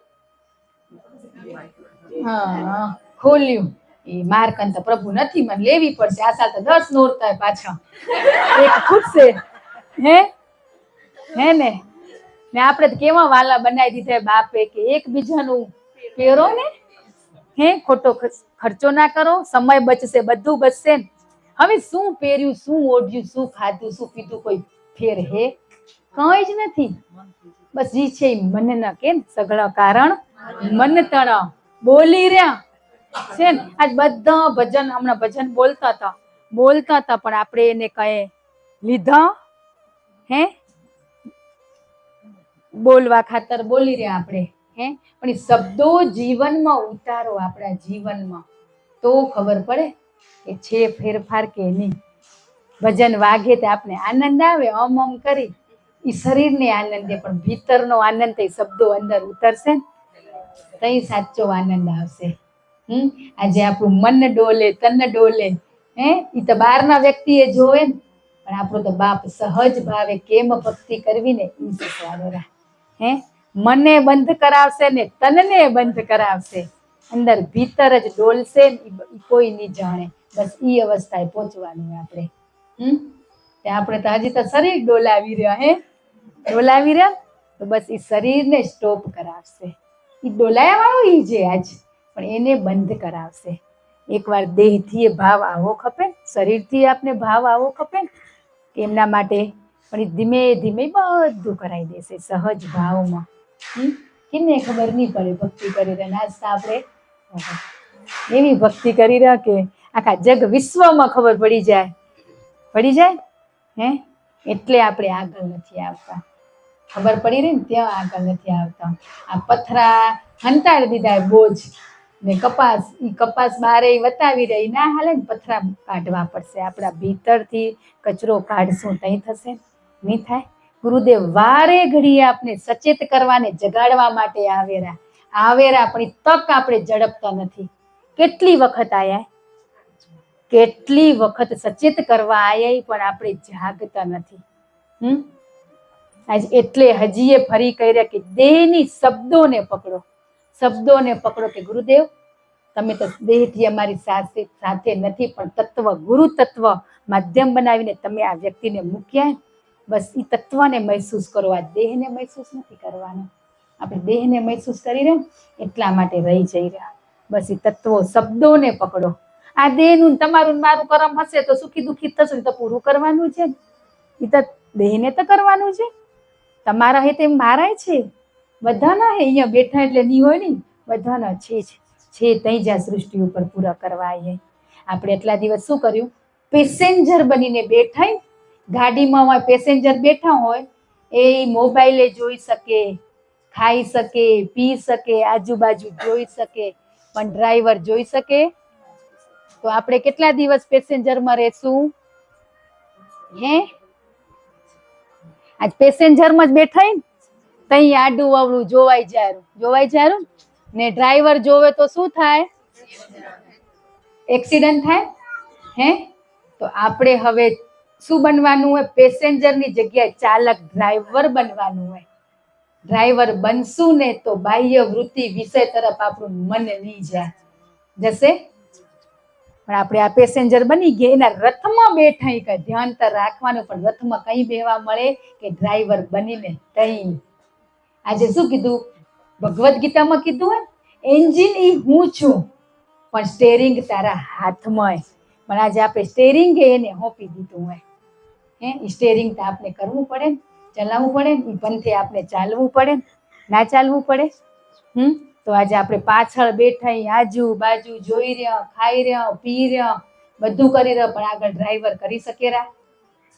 ખોલ્યું. એ મારકન તો પ્રભુ નથી, મને લેવી પડશે. આ સાલ તો 10 નોરતા પાછા એક ખૂટશે. હે ને આપણે તો કેવા વાલા બનાવી દીધા બાપે કે એકબીજાનું પહેરો ને. ખોટો ખર્ચો ના કરો, સમય બચશે, બધું બચશે ને. હવે શું પહેર્યું, શું ઓઢ્યું, શું ખાધું, શું પીધું, કોઈ ફેર હે કઈ જ નથી. બસ જી છે મનના કેમ સગળા કારણ મન તણ બોલી રહ્યા છે ને. આજ બધા ભજન, હમણાં ભજન બોલતા હતા પણ આપણે એને કઈ લીધા બોલવા ખાતર બોલી રહ્યા આપણે. પણ એ શબ્દો જીવનમાં ઉતારો, આપણા જીવનમાં તો ખબર પડે કે છે ફેરફાર કે નહીં. ભજન વાગે તે આપણે આનંદ આવે, અમ કરી એ શરીરને આનંદ દે, પણ ભીતરનો આનંદ એ શબ્દો અંદર ઉતરશે ને તઈ સાચો આનંદ આવશે. આજે આપણું મન ડોલે, તન ડોલે. એ તો બહારના વ્યક્તિએ જોવે ને, પણ આપણો તો બાપ સહજ ભાવે કેમ ભક્તિ કરવી ને એ શીખવાડેલા. મને બંધ કરાવશે ને તનને બંધ કરાવશે, અંદર ભીતર જ ડોલશે ને કોઈ નહીં જાણે. બસ ઈ અવસ્થાએ પહોંચવાનું આપણે. આપણે તો હજી તો શરીર ડોલાવી રહ્યા તો બસ એ શરીરને સ્ટોપ કરાવશે. એ ડોલાયા વાળો ઈ છે આજ, પણ એને બંધ કરાવશે. એકવાર દેહથી એ ભાવ આવો ખપે, શરીરથી આપને ભાવ આવો ખપે કે એમના માટે. પણ એ ધીમે ધીમે બધું કરાવી દેશે સહજ ભાવમાં. કેને ખબર નહીં પડે ભક્તિ કરી રહ્યા. આજ તો આપણે એવી ભક્તિ કરી રહ્યા કે આખા જગ વિશ્વમાં ખબર પડી જાય. એટલે આપણે આગળ નથી આવતા. ખબર પડી રહી ને ત્યાં આગળ નથી આવતા. આ પથરા હંતાડી દીધા બોજ ને કપાસ બારે વતાવી રહી ના હાલે ને, પથરા કાઢવા પડશે. આપણા ભીતરથી કચરો કાઢશું તઈ થશે, નહીં થાય. ગુરુદેવ વારે ઘડીએ આપણે સચેત કરવાને જગાડવા માટે આવેરા પણ તક આપણે ઝડપતા નથી. કેટલી વખત આયા, કેટલી વખત સચેત કરવા આયા પણ આપણે જાગતા નથી. આજ એટલે હજીએ ફરી કહી કે દેહની શબ્દોને પકડો કે ગુરુદેવ તમે તો દેહથી અમારી સાથે નથી, પણ તત્વ ગુરુ તત્વ માધ્યમ બનાવીને તમે આ વ્યક્તિને મૂક્યા. બસ એ તત્વને મહેસૂસ કરો, આ દેહને મહેસૂસ નથી કરવાનો. આપણે દેહને મહેસૂસ કરી રહ્યા એટલા માટે રહી જઈ રહ્યા. બસ એ તત્વો શબ્દોને પકડો. આ દેહનું ને તમારું ને મારું કરમ હશે તો સુખી દુઃખી થશે ને તો પૂરું કરવાનું છે. એ તો દેહને તો કરવાનું છે. તમારા હે તેમ મારાય છે, બધાના હે. અહીંયા બેઠા એટલે નહીં હોય ને, બધાના છે તઈ જ આ સૃષ્ટિ ઉપર પૂરા કરવા આવીએ. આપણે એટલા દિવસ શું કર્યું? પેસેન્જર બનીને બેઠા. ગાડીમાં હોય પેસેન્જર બેઠા હોય, એ મોબાઈલે જોઈ શકે, ખાઈ શકે, પી શકે, આજુબાજુ જોઈ શકે, પણ ડ્રાઈવર જોઈ શકે? તો આપણે કેટલા દિવસ પેસેન્જરમાં રહેશું? હે, આજ પેસેન્જરમાં જ બેઠા ને, તઈ આડું અવળું જોવાઈ જારું ને ડ્રાઈવર જોવે તો શું થાય? એક્સિડન્ટ થાય. હે, તો આપણે હવે શું બનવાનું હોય? પેસેન્જરની જગ્યાએ ચાલક ડ્રાઈવર બનવાનું હોય. ડ્રાઈવર બનશું ને તો બાહ્ય વૃત્તિ વિષય તરફ આપણું મન નહીં જશે. પણ આપણે આ પેસેન્જર બની ગયા, એના રથમાં બેઠા, કઈ ધ્યાન તો રાખવાનું, પણ રથમાં કઈ બેવા મળે કે ડ્રાઈવર બનીને તઈ. આજે શું કીધું? ભગવદ્ ગીતામાં કીધું હોય, એન્જિન ઈ હું છું, પણ સ્ટેરિંગ તારા હાથમાં. પણ આજે આપણે સ્ટેરિંગ એને હોપી દીધું હોય. હે, સ્ટેરિંગ તો આપણે કરવું પડે, ચલાવવું પડે, એ પંથે આપણે ચાલવું પડે, ના ચાલવું પડે? તો આજે આપણે પાછળ બેઠા, આજુબાજુ જોઈ રહ્યા, ખાઈ રહ્યા, પી રહ્યા, બધું કરી રહ્યા, પણ આગળ ડ્રાઈવર કરી શકે રા?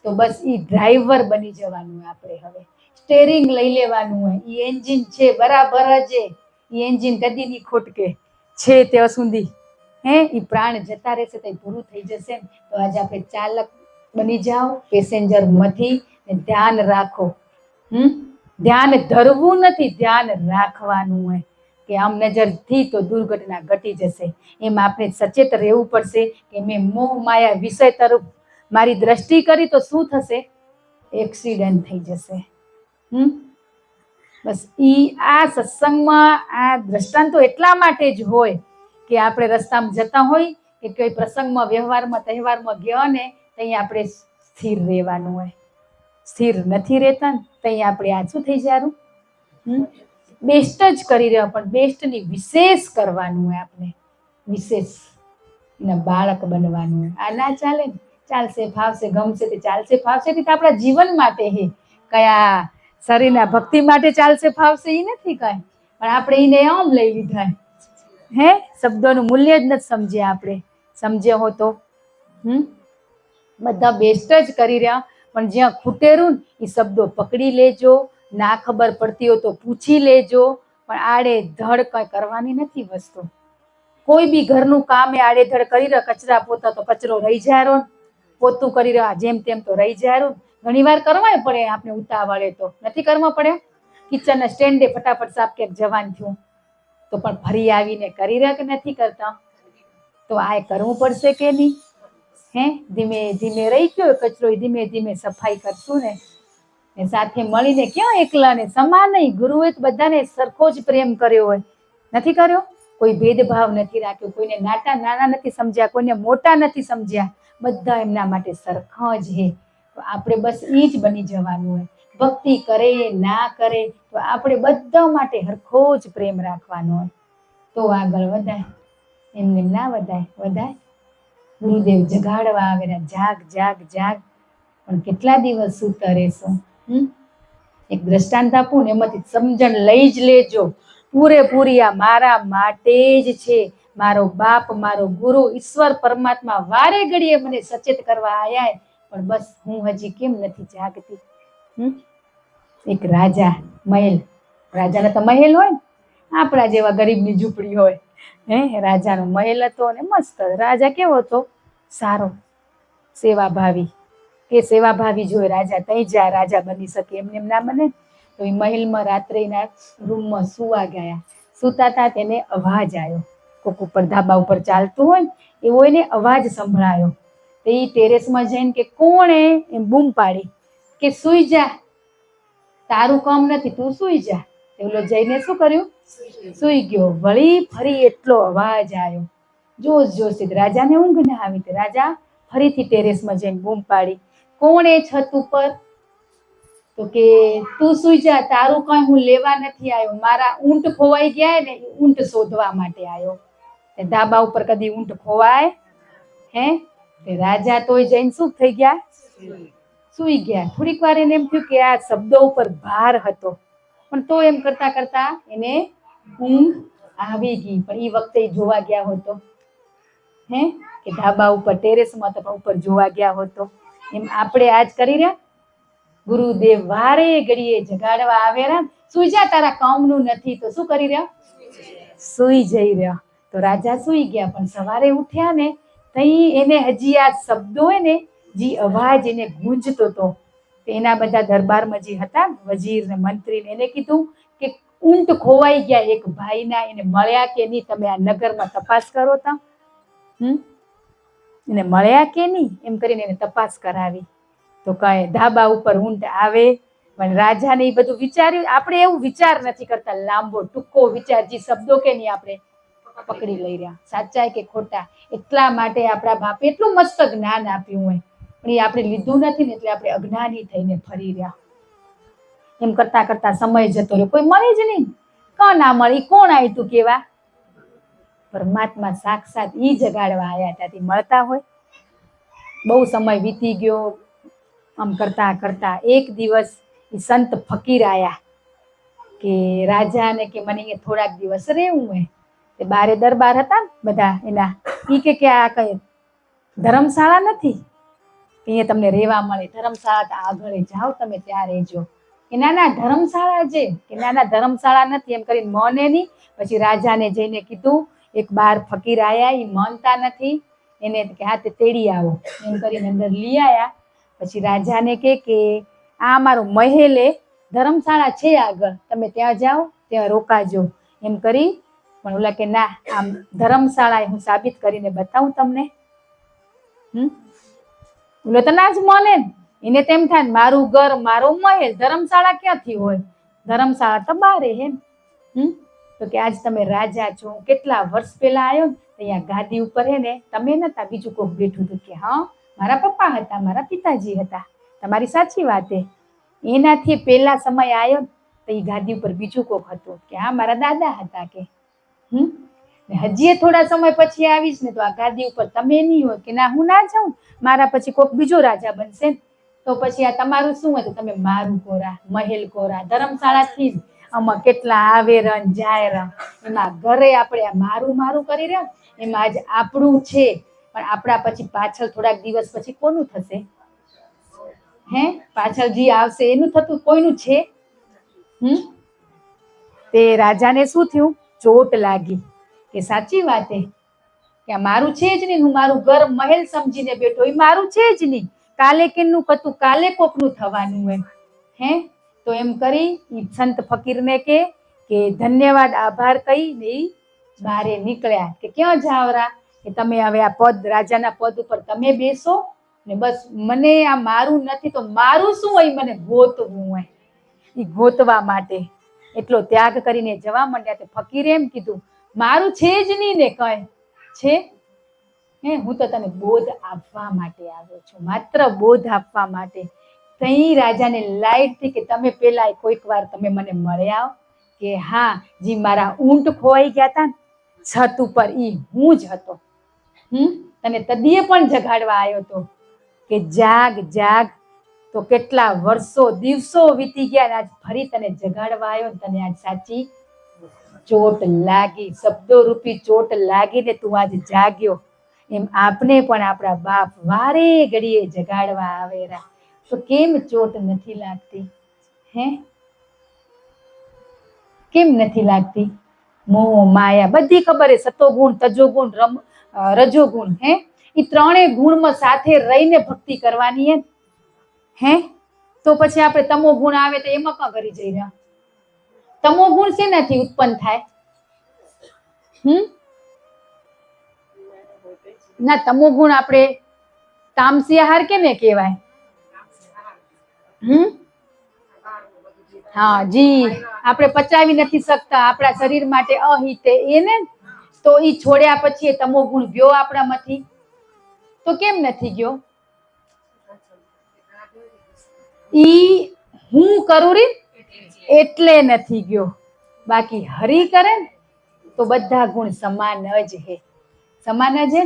તો બસ ઈ ડ્રાઈવર બની જવાનું હોય. આપણે હવે સ્ટેરિંગ લઈ લેવાનું હોય. ઈ એન્જિન છે બરાબર જ, ઈ એન્જિન કદી નહીં ખોટકે છે ત્યાં સુધી. હે, ઈ પ્રાણ જતા રહેશે તો પૂરું થઈ જશે ને. તો આજે આપણે ચાલક બની જાઓ, પેસેન્જર માંથી. ધ્યાન રાખો. ધ્યાન ધરવું નથી, ધ્યાન રાખવાનું હોય કે આમ નજરથી તો દુર્ઘટના ઘટી જશે. એમ આપણે સચેત રહેવું પડશે કે મેં મોહ માયા વિષય તરફ મારી દ્રષ્ટિ કરી તો શું થશે? એક્સિડન્ટ થઈ જશે. બસ આ સત્સંગમાં આ દ્રષ્ટાંતો એટલા માટે જ હોય કે આપણે રસ્તામાં જતા હોય કે કોઈ પ્રસંગમાં, વ્યવહારમાં, તહેવારમાં ગયા ને, ત્યાં આપણે સ્થિર રહેવાનું હોય. સ્થિર નથી રહેતા ને, ત્યાં આપણે આ શું થઈ જારું? બેસ્ટ જ કરી રહ્યા, પણ બેસ્ટની વિશેષ કરવાનું હોય. આપણે વિશેષ એના બાળક બનવાનું હોય. આ ના ચાલે ને, ચાલશે ફાવશે ગમશે તે ચાલશે ફાવશે તે આપણા જીવન માટે હે. કયા શરીરના ભક્તિ માટે ચાલશે ફાવશે એ નથી કાંઈ, પણ આપણે એને આમ લઈ લીધા. હે, શબ્દોનું મૂલ્ય જ નથી સમજ્યા. આપણે સમજ્યા હો તો બધા બેસ્ટ જ કરી રહ્યા, પણ જ્યાં ખૂટેરું ને એ શબ્દો પકડી લેજો. ના ખબર પડતી હોય તો પૂછી લેજો, પણ આડે ધડ કઈ કરવાની નથી વસ્તુ. કોઈ બી ઘરનું કામ એ આડેધડ કરી રહ્યા, કચરા પોતા તો કચરો રહી જારો, પોતું કરી રહ્યા જેમ તેમ તો રહી જારું. ઘણી વાર કરવાય પડે, આપણે ઉતાવળે તો નથી કરવા પડે. કિચનના સ્ટેન્ડે ફટાફટ સાફ ક્યાંક જવાનું થયું તો પણ ફરી આવીને કરી રહ્યા કે નથી કરતા? તો આ કરવું પડશે કે નહીં? હે, ધીમે ધીમે રહી ગયો કચરો, ધીમે ધીમે સફાઈ કરશું ને. સાથે મળીને ક્યાં એકલા ને સમાન નહીં. ગુરુએ બધાને સરખો જ પ્રેમ કર્યો હોય, નથી કર્યો? કોઈ ભેદભાવ નથી રાખ્યો, કોઈને નાના નથી સમજ્યા, કોઈને મોટા નથી સમજ્યા, બધા એમના માટે સરખા જ હે. તો આપણે બસ એ જ બની જવાનું હોય. ભક્તિ કરે ના કરે તો આપણે બધા માટે હરખો જ પ્રેમ રાખવાનો હોય, તો આગળ વધાય. એમને ના વધાય. ગુરુદેવ જગાડવા આવેલા, જાગ જાગ જાગ. પણ કેટલા દિવસ સૂતા રહેશો? એક દ્રષ્ટાંત આપું ને, એમાંથી સમજણ લઈ જ લેજો પૂરેપૂરી. આ મારા માટે જ છે. મારો બાપ, મારો ગુરુ, ઈશ્વર પરમાત્મા વારે ઘડીએ મને સચેત કરવા આયા, પણ બસ હું હજી કેમ નથી જાગતી? એક રાજા, મહેલ. રાજાના તો મહેલ હોય ને, આપણા જેવા ગરીબની ઝૂંપડી હોય. રાજાનો મહેલ હતો ને મસ્ત. રાજા કેવો હતો? સારો, સેવાભાવી. કે સેવાભાવી જોઈએ રાજા, તઈ જા રાજા બની શકે, એમને એમ ના બને. તો એ મહેલમાં રાત્રેના રૂમમાં સુવા ગયા. સુતા હતા તેને અવાજ આવ્યો. કોક ઉપર ધાબા ઉપર ચાલતું હોય ને એવો એને અવાજ સંભળાયો. તો એ ટેરેસમાં જઈને કે કોણે એમ બૂમ પાડી કે સુઈ જા, તારું કામ નથી, તું સુઈ જા. એલો જઈને શું કર્યું? સુઈ ગયો. વળી ફરી એટલો અવાજ આવ્યો, જોશથી. રાજાને ઊંઘ ના આવી. રાજા ફરીથી ટેરેસમાં જઈને બૂમ પાડી, કોણે છત ઉપર? તો કે તું સુઈ જા, તારું કઈ હું લેવા નથી આવ્યો. મારા ઊંટ ખોવાઈ ગયા ને, ઊંટ શોધવા માટે આવ્યો. ધાબા ઉપર કદી ઊંટ ખોવાય? હે તે રાજા તોય જઈને શું થઈ ગયા? સૂઈ ગયા. થોડીક વાર એને એમ થયું કે આ શબ્દો ઉપર ભાર હતો, પણ તો એમ કરતા કરતા એને ઊંઘ આવી ગઈ. પણ એ વખતે ઈ જોવા ગયા હોતો, હે કે ધાબા ઉપર ટેરેસમાં તો ઉપર જોવા ગયા હોતો. એમ આપણે આજ કરી રહ્યા. ગુરુદેવ વારે ઘડીએ જગાડવા આવે રહ્યા. સુઈ જા, તારા કામનું નથી. તો શું કરી રહ્યા? સુઈ જઈ રહ્યા. તો રાજા સુઈ ગયા, પણ સવારે ઉઠ્યા ને તઈ એને હજી આ શબ્દો હોય ને, જે અવાજ એને ગુંજતો હતો, એના બધા દરબારમાં જે હતા વજીર ને મંત્રી ને, એને કીધું કે ઊંટ ખોવાઈ ગયા એક ભાઈના, એને મળ્યા કે નહીં? તમે આ નગરમાં તપાસ કરો તા. એને મળ્યા કે નહીં? એમ કરીને એને તપાસ કરાવી. તો કઈ ધાબા ઉપર ઊંટ આવે, પણ રાજાને એ બધું વિચાર્યું. આપણે એવું વિચાર નથી કરતા, લાંબો ટૂંકો વિચાર, જે શબ્દો કે નહીં આપણે પકડી લઈ રહ્યા, સાચા કે ખોટા. એટલા માટે આપણા બાપે એટલું મસ્ત જ્ઞાન આપ્યું હોય, પણ એ આપણે લીધું નથી ને, એટલે આપણે અજ્ઞાની થઈને ફરી રહ્યા. એમ કરતા કરતા સમય જતો રહ્યો, કોઈ મળે જ નહીં. કોણ ના મળી? કોણ આવ્યું તું કેવા? પરમાત્મા સાક્ષાત ઈ જગાડવા આવ્યા હતા. તે મળતા હોય? બહુ સમય વીતી ગયો. આમ કરતા કરતા એક દિવસ એ સંત ફકીર આયા કે રાજાને કે મને અહીંયા થોડાક દિવસ રહેવું હોય. તે બારે દરબાર હતા બધા એના. ઈ કે આ કઈ ધર્મશાળા નથી, અહીંયા તમને રહેવા મળે. ધર્મશાળા તો આગળ જાઓ તમે, ત્યાં રહેજો. કે ના ના ધર્મશાળા છે. કે ના ના ધર્મશાળા નથી. એમ કરીને મને નહીં. પછી રાજાને જઈને કીધું, એક બાર ફકીર આયા, એ માનતા નથી. એને કે હા તે તેડી આવો. એમ કરીને અંદર લઈ આયા. પછી રાજાને કે આ અમારો મહેલે ધર્મશાળા છે આગળ, તમે ત્યાં જાઓ, ત્યાં રોકાજો. એમ કરી. પણ ઓલા કે ના, આમ ધર્મશાળા હું સાબિત કરીને બતાવું તમને. ઓલો તો ના જ માને ને. એને તેમ થાય મારું ઘર મારો મહેલ, ધર્મશાળા ક્યાંથી હોય? ધર્મશાળા તો બારે હે. તો કે આજ તમે રાજા છો. કેટલા વર્ષ પહેલા આવ્યો ને, અહીંયા ગાદી ઉપર હે ને તમે નતા, બીજું કોક બેઠું હતું. કે હા, મારા પપ્પા હતા, મારા પિતાજી હતા. તમારી સાચી વાત હે. એનાથી પહેલા સમય આવ્યો તો એ ગાદી ઉપર બીજું કોક હતું. કે હા, મારા દાદા હતા. કે હજી થોડા સમય પછી આવીશ ને તો આ ગાદી ઉપર તમે નહીં હોય. કે ના, હું ના જાઉં, મારા પછી કોક બીજો રાજા બનશે. તો પછી આ તમારું શું હતું? તમે મારું કોરા, મહેલ કોરા, ધર્મશાળાથી જ આમાં કેટલા આવે રન જાય રન. એમાં ઘરે આપણે આ મારું મારું કરી રહ્યા, એમાં આજ આપણું છે. પણ આપણા પછી પાછળ થોડાક દિવસ પછી કોનું થશે? હે, પાછળ જે આવશે એનું થતું, કોઈનું છે? તે રાજાને શું થયું? ચોટ લાગી. કે સાચી વાત હે, કે આ મારું છે જ નહીં. હું મારું ઘર મહેલ સમજીને બેઠો, એ મારું છે જ નહીં. કાલે કેનું કતું, કાલે કોકનું થવાનું હોય. હે, તો એમ કરી સંત ફકીરને કે ધન્યવાદ, આભાર કહી ને બારે નીકળ્યા. કે ક્યાં જાવરા? કે તમે હવે આ પદ, રાજાના પદ ઉપર તમે બેસો ને બસ. મને આ મારું નથી તો મારું શું હોય? મને ગોતવું હોય. એ ગોતવા માટે એટલો ત્યાગ કરીને જવા માંડ્યા. તે ફકીરે એમ કીધું, મારું છે જ નહીં ને કઈ છે. હે, હું તો તને બોધ આપવા માટે આવ્યો છું, માત્ર બોધ આપવા માટે. તઈ રાજાને લાઈટથી કે તમે પેલા કોઈક વાર તમે મને મળ્યા? કે હા, જી મારા ઊંટ ખોવાઈ ગયા હતા છત ઉપર, ઈ હું જ હતો. તને તદીએ પણ જગાડવા આવ્યો હતો. કે જાગ જાગ. તો કેટલા વર્ષો દિવસો વીતી ગયા, આજ ફરી તને જગાડવા આવ્યો. તને આજ સાચી ચોટ લાગી, શબ્દો રૂપી ચોટ લાગીને તું આજ જાગ્યો. એમ આપને પણ આપણા બાપ વારે ઘડીએ જગાડવા આવેલા. તો કેમ ચોટ નથી લાગતી? હે, કેમ નથી લાગતી? મોહ માયા બધી ખબર હે. સતોગુણ, તજોગુણ, રજોગુણ. હે, એ ત્રણેય ગુણમાં સાથે રહીને ભક્તિ કરવાની હે. તો પછી આપણે તમો ગુણ આવે તો એમાં કાં કરી જઈ રહ્યા? તમો ગુણ શેનાથી ઉત્પન્ન થાય? ના, તમો ગુણ આપણે તામસી આહાર કેને કહેવાય? હા જી, આપણે પચાવી નથી શકતા, આપણા શરીર માટે અહિતે એને. તો ઈ છોડ્યા પછી એ તમો ગુણ ગયો આપણામાંથી? તો કેમ નથી ગયો? ઈ હું કરું રી એટલે નથી ગયો. બાકી હરી કરે તો બધા ગુણ સમાન જ હે. સમાન જ હે.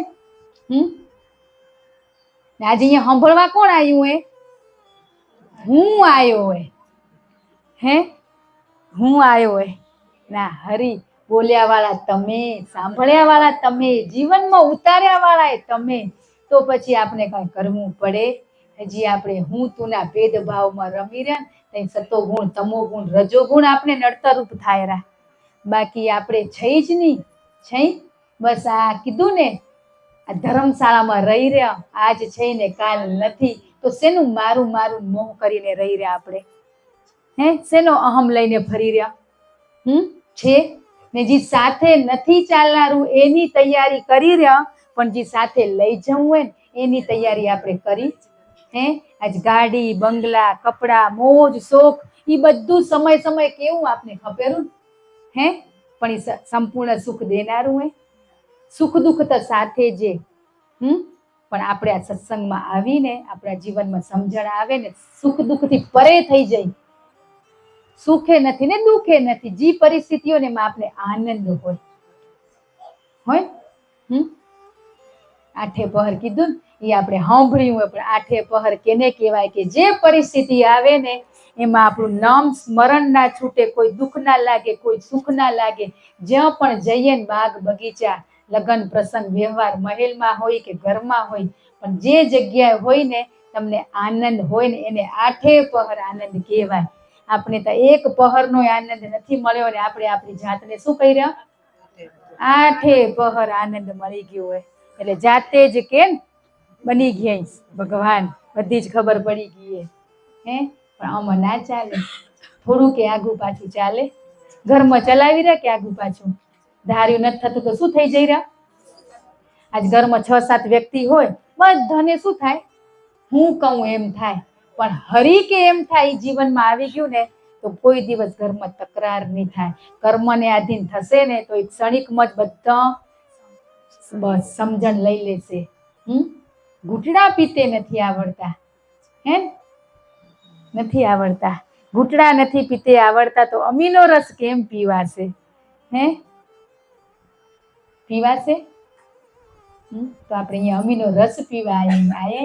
ને આજે અહીંયા સાંભળવા કોણ આવ્યું હે? હું આવ્યો હે. હે હું આવ્યો હે ના હરી બોલ્યા વાળા તમે, સાંભળ્યા વાળા તમે, જીવનમાં ઉતાર્યા વાળા તમે. તો પછી આપણે કઈ કરવું પડે? હજી આપણે હું તુંના ભેદભાવમાં રમી રહ્યા ને સતોગુણ તમોગુણ રજોગુણ આપણે નડતરરૂપ થાય રહ્યા. બાકી આપણે છે જ નહીં. છે બસ આ કીધું ને, આ ધર્મશાળામાં રહી રહ્યા, આજ છે ને કાલ નથી. તો શેનું મારું મારું મોહ કરીને રહી રહ્યા આપણે? હે શેનો અહમ લઈને ફરી રહ્યા? છે ને જે સાથે નથી ચાલનારું એની તૈયારી કરી રહ્યા, પણ જે સાથે લઈ જવું હોય ને એની તૈયારી આપણે કરી. હે આજ ગાડી બંગલા કપડા મોજ શોખ એ બધું સમય સમય કેવું આપને ખપેરું હે, પણ એ સંપૂર્ણ સુખ દેનારું હે. સુખ દુઃખ તો સાથે જે પણ આપણે આ સત્સંગમાં આવીને આપણા જીવનમાં સમજણ આવે ને, સુખ દુઃખથી પરે થઈ જાય. સુખે નથી ને દુઃખે નથી, જે પરિસ્થિતિઓને એમાં આપણે આનંદ હોય. આઠે પહર કીધું ને એ આપણે સાંભળ્યું હોય, પણ આઠે પહર કેને કહેવાય કે જે પરિસ્થિતિ આવે ને એમાં આપણું નામ સ્મરણ ના છૂટે, કોઈ દુઃખ ના લાગે, કોઈ સુખ ના લાગે. જ્યાં પણ જઈએ ને બાગ બગીચા લગ્ન પ્રસંગ વ્યવહાર મહેલમાં હોય કે ઘરમાં હોય, પણ જે જગ્યાએ હોય ને તમને આનંદ હોય ને એને આઠે પહર આનંદ કહેવાય. આપણે તો એક પહરનો આનંદ નથી મળ્યો ને આપણે આપણી જાતને શું કહી રહ્યા? આઠે પહર આનંદ મળી ગયો હોય એટલે જાતે જ કેમ બની ગયા ભગવાન, બધી જ ખબર પડી ગઈ હે. પણ આમાં ના ચાલે, થોડું કે આગું પાછું ચાલે. ઘરમાં ચલાવી રહ્યા કે આગું પાછું ધાર્યું નથી થતું તો શું થઈ જઈ રહ્યા? આજ ઘરમાં 6-7 વ્યક્તિ હોય, બધાને શું થાય? હું કહું એમ થાય. પણ હરી કે એમ થાય જીવનમાં આવી ગયું ને તો કોઈ દિવસ ઘરમાં તકરાર નહીં થાય. કર્મને આધીન થશે ને તો એક ક્ષણિકમાં જ બધા બસ સમજણ લઈ લેશે. ઘૂંટડા પીતે નથી આવડતા. હે નથી આવડતા, ઘૂંટડા નથી પીતે આવડતા તો અમીનો રસ કેમ પીવાશે? હે પીવાશે? તો આપણે અહીંયા અમીનો રસ પીવા આયે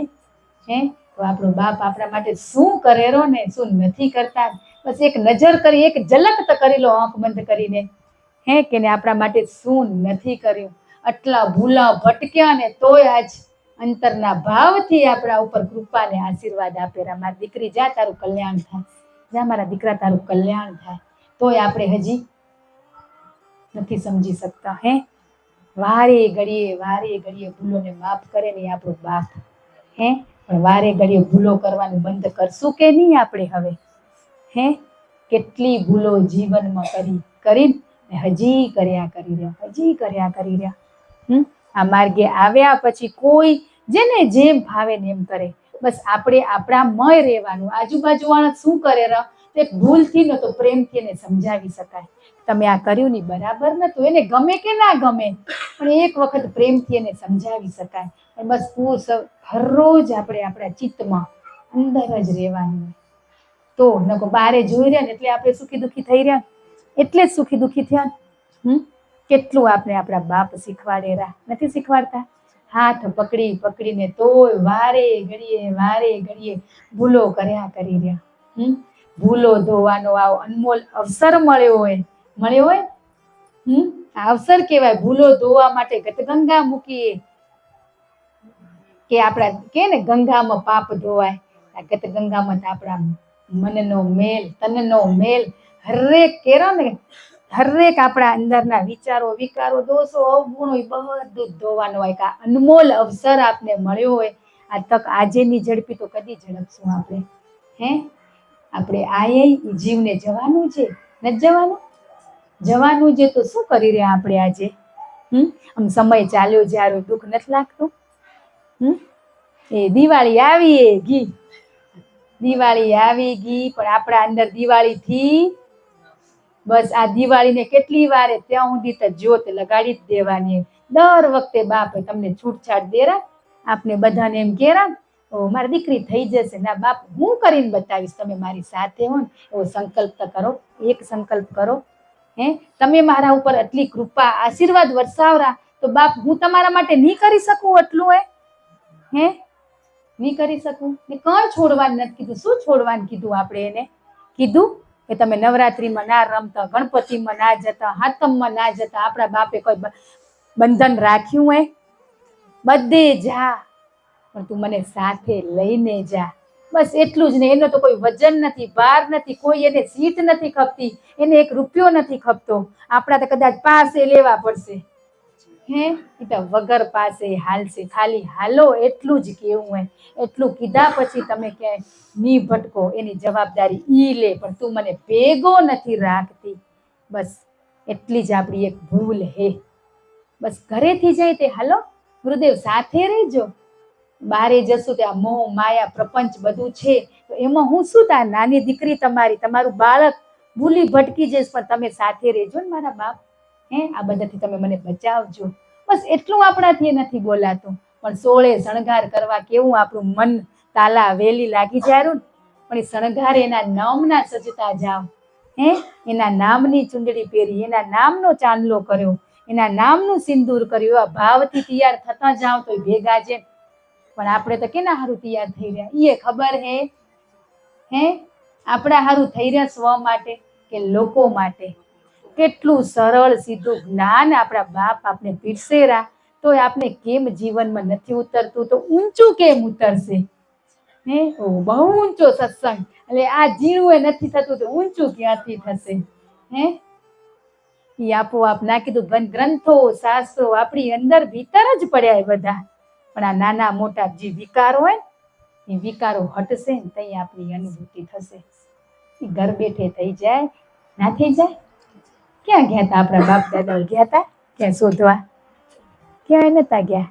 હે. તો આપણો બાપ આપણા માટે શું કરેરો ને શું નથી કરતા, બસ એક નજર કરી, એક ઝલક તો કરી લો આંખ બંધ કરીને. હે કે ને આપણા માટે શું નથી કર્યું. આટલા ભૂલા ભટક્યા ને તોય આજ અંતરના ભાવથી આપણા ઉપર કૃપાને આશીર્વાદ આપેલા. મારી દીકરી જા તારું કલ્યાણ થાય, જા મારા દીકરા તારું કલ્યાણ થાય. તોય આપણે હજી નથી સમજી શકતા. હે વારે ઘડીએ ભૂલોને માફ કરે ને આપણો બાપ. હે પણ વારે ઘડીએ ભૂલો કરવાનું બંધ કરશું કે નહીં આપણે હવે? હે કેટલી ભૂલો જીવનમાં કરી હજી કર્યા કરી રહ્યા. આ માર્ગે આવ્યા પછી કોઈ જેને જેમ ફાવે ને એમ કરે. બસ આપણે આપણામય રહેવાનું. આજુબાજુ વાળા શું કરે તે ભૂલથી ન તો પ્રેમથી એને સમજાવી શકાય. તમે આ કર્યું ને બરાબર નતું, એને ગમે કે ના ગમે પણ એક વખત પ્રેમથી એને સમજાવી શકાય. બસ હરરોજ આપણે આપણા ચિત્તમાં અંદર જ રહેવાનું. તો નકો બારે જોઈ રહ્યા ને એટલે આપણે સુખી દુઃખી થઈ રહ્યા, એટલે જ સુખી દુઃખી થયા. કેટલું આપણે આપણા બાપ શીખવાડેરા નથી શીખવાડતા? હાથ પકડીને તોય વારે ઘડીએ ભૂલો કર્યા કરી રહ્યા. ભૂલો ધોવાનો આવો અનમોલ અવસર મળ્યો હોય. આ અવસર કહેવાય. ભૂલો ધોવા માટે ગતગંગા મૂકીએ કે આપણા કે ને ગંગામાં પાપ ધોવાય. આ ગતગંગામાં આપણા મનનો મેલ તનનો મેલ હરેક કેરો ને હરેક આપણા અંદરના વિચારો વિકારો દોષો અવગુણો બધું જ ધોવાનું હોય. કે અનમોલ અવસર આપને મળ્યો હોય. આ તક આજેની ઝડપી તો કદી ઝડપશું આપણે? હે આપણે આયે જીવને જવાનું છે, નથી જવાનું છે તો શું કરી રહ્યા આપણે આજે? આમ સમય ચાલ્યો જ્યારે દુઃખ નથી લાગતું? એ દિવાળી આવી ગઈ પણ આપણા અંદર દિવાળીથી બસ આ દિવાળીને કેટલી વાર ત્યાં સુધી તો જ્યોત લગાડી જ દેવાની. દર વખતે બાપ તમને છૂટછાટ દેરા, આપને બધાને એમ કેરા મારી દીકરી થઈ જશે. ના બાપ હું કરીને બતાવીશ, તમે મારી સાથે હો ને એવો સંકલ્પ તો કરો. એક સંકલ્પ કરો. હે તમે મારા ઉપર આટલી કૃપા આશીર્વાદ વરસાવરા તો બાપ હું તમારા માટે નહીં કરી શકું એટલું? હે નહીં કરી શકું ને કંઈ છોડવાનું નથી કીધું. શું છોડવાનું કીધું આપણે એને? કીધું કે તમે નવરાત્રિમાં ના રમતા, ગણપતિમાં ના જતા, હાતમમાં ના જતા. આપણા બાપે કોઈ બંધન રાખ્યું હોય? બધે જા, પણ તું મને સાથે લઈને જા. બસ એટલું જ ને. એનો તો કોઈ વજન નથી, ભાર નથી, કોઈ એને સીટ નથી ખપતી, એને 1 રૂપિયો નથી ખપતો. આપણા તો કદાચ પાસે લેવા પડશે. હે એ તો વગર પાસે હાલશે. ખાલી હાલો એટલું જ કેવું હોય. એટલું કીધા પછી તમે ક્યાંય ની ભટકો, એની જવાબદારી ઈ લે, પણ તું મને ભેગો નથી રાખતી. બસ એટલી જ આપણી એક ભૂલ હે. બસ ઘરેથી જાય તે હાલો ગુરુદેવ સાથે રહેજો. બારે જશું ત્યાં મોહ માયા પ્રપંચ બધું છે, તો એમાં હું શું? તા નાની દીકરી તમારું બાળક ભૂલી ભટકી જઈશ, પણ તમે સાથે રહેજો ને મારા બાપ. હે આ બધાથી તમે મને બચાવજો. બસ એટલું આપણાથી નથી બોલાતું. પણ 16 શણગાર કરવા કેવું આપણું મન તાલા વેલી લાગી જારું, પણ એ શણગાર એના નામના સજતા જાવ. હે એના નામની ચુંદડી પહેરી, એના નામનો ચાંદલો કર્યો, એના નામનું સિંદૂર કર્યું, એવા ભાવથી તૈયાર થતા જાવ તો ભેગા છે. પણ આપણે તો કેના હારું તૈયાર થઈ રહ્યા એ ખબર હે? આપણા હારું થઈ રહ્યા સ્વ માટે કે લોકો માટે? કેટલું સરળ સીધું જ્ઞાન આપણા બાપ આપણે પીરસેરા, તો આપણે કેમ જીવનમાં નથી ઉતરતું? તો ઊંચું કેમ ઉતરશે? બહુ ઊંચો સત્સંગ, એટલે આ જીણું એ નથી થતું, તો ઊંચું ક્યાંથી થશે? એ આપોઆપ ના કીધું. ગ્રંથો શાસ્ત્રો આપણી અંદર ભીતર જ પડ્યા એ બધા, પણ આ નાના મોટા જે વિકારો હોય ને, એ વિકારો હટશે ને ત્યાં આપણી અનુભૂતિ થશે. એ ઘર બેઠે થઈ જાય ના થઈ જાય? ક્યાં ગયા હતા આપણા બાપ દાદા? ગયા હતા ક્યાં શોધવા? ક્યાંય નતા ગયા.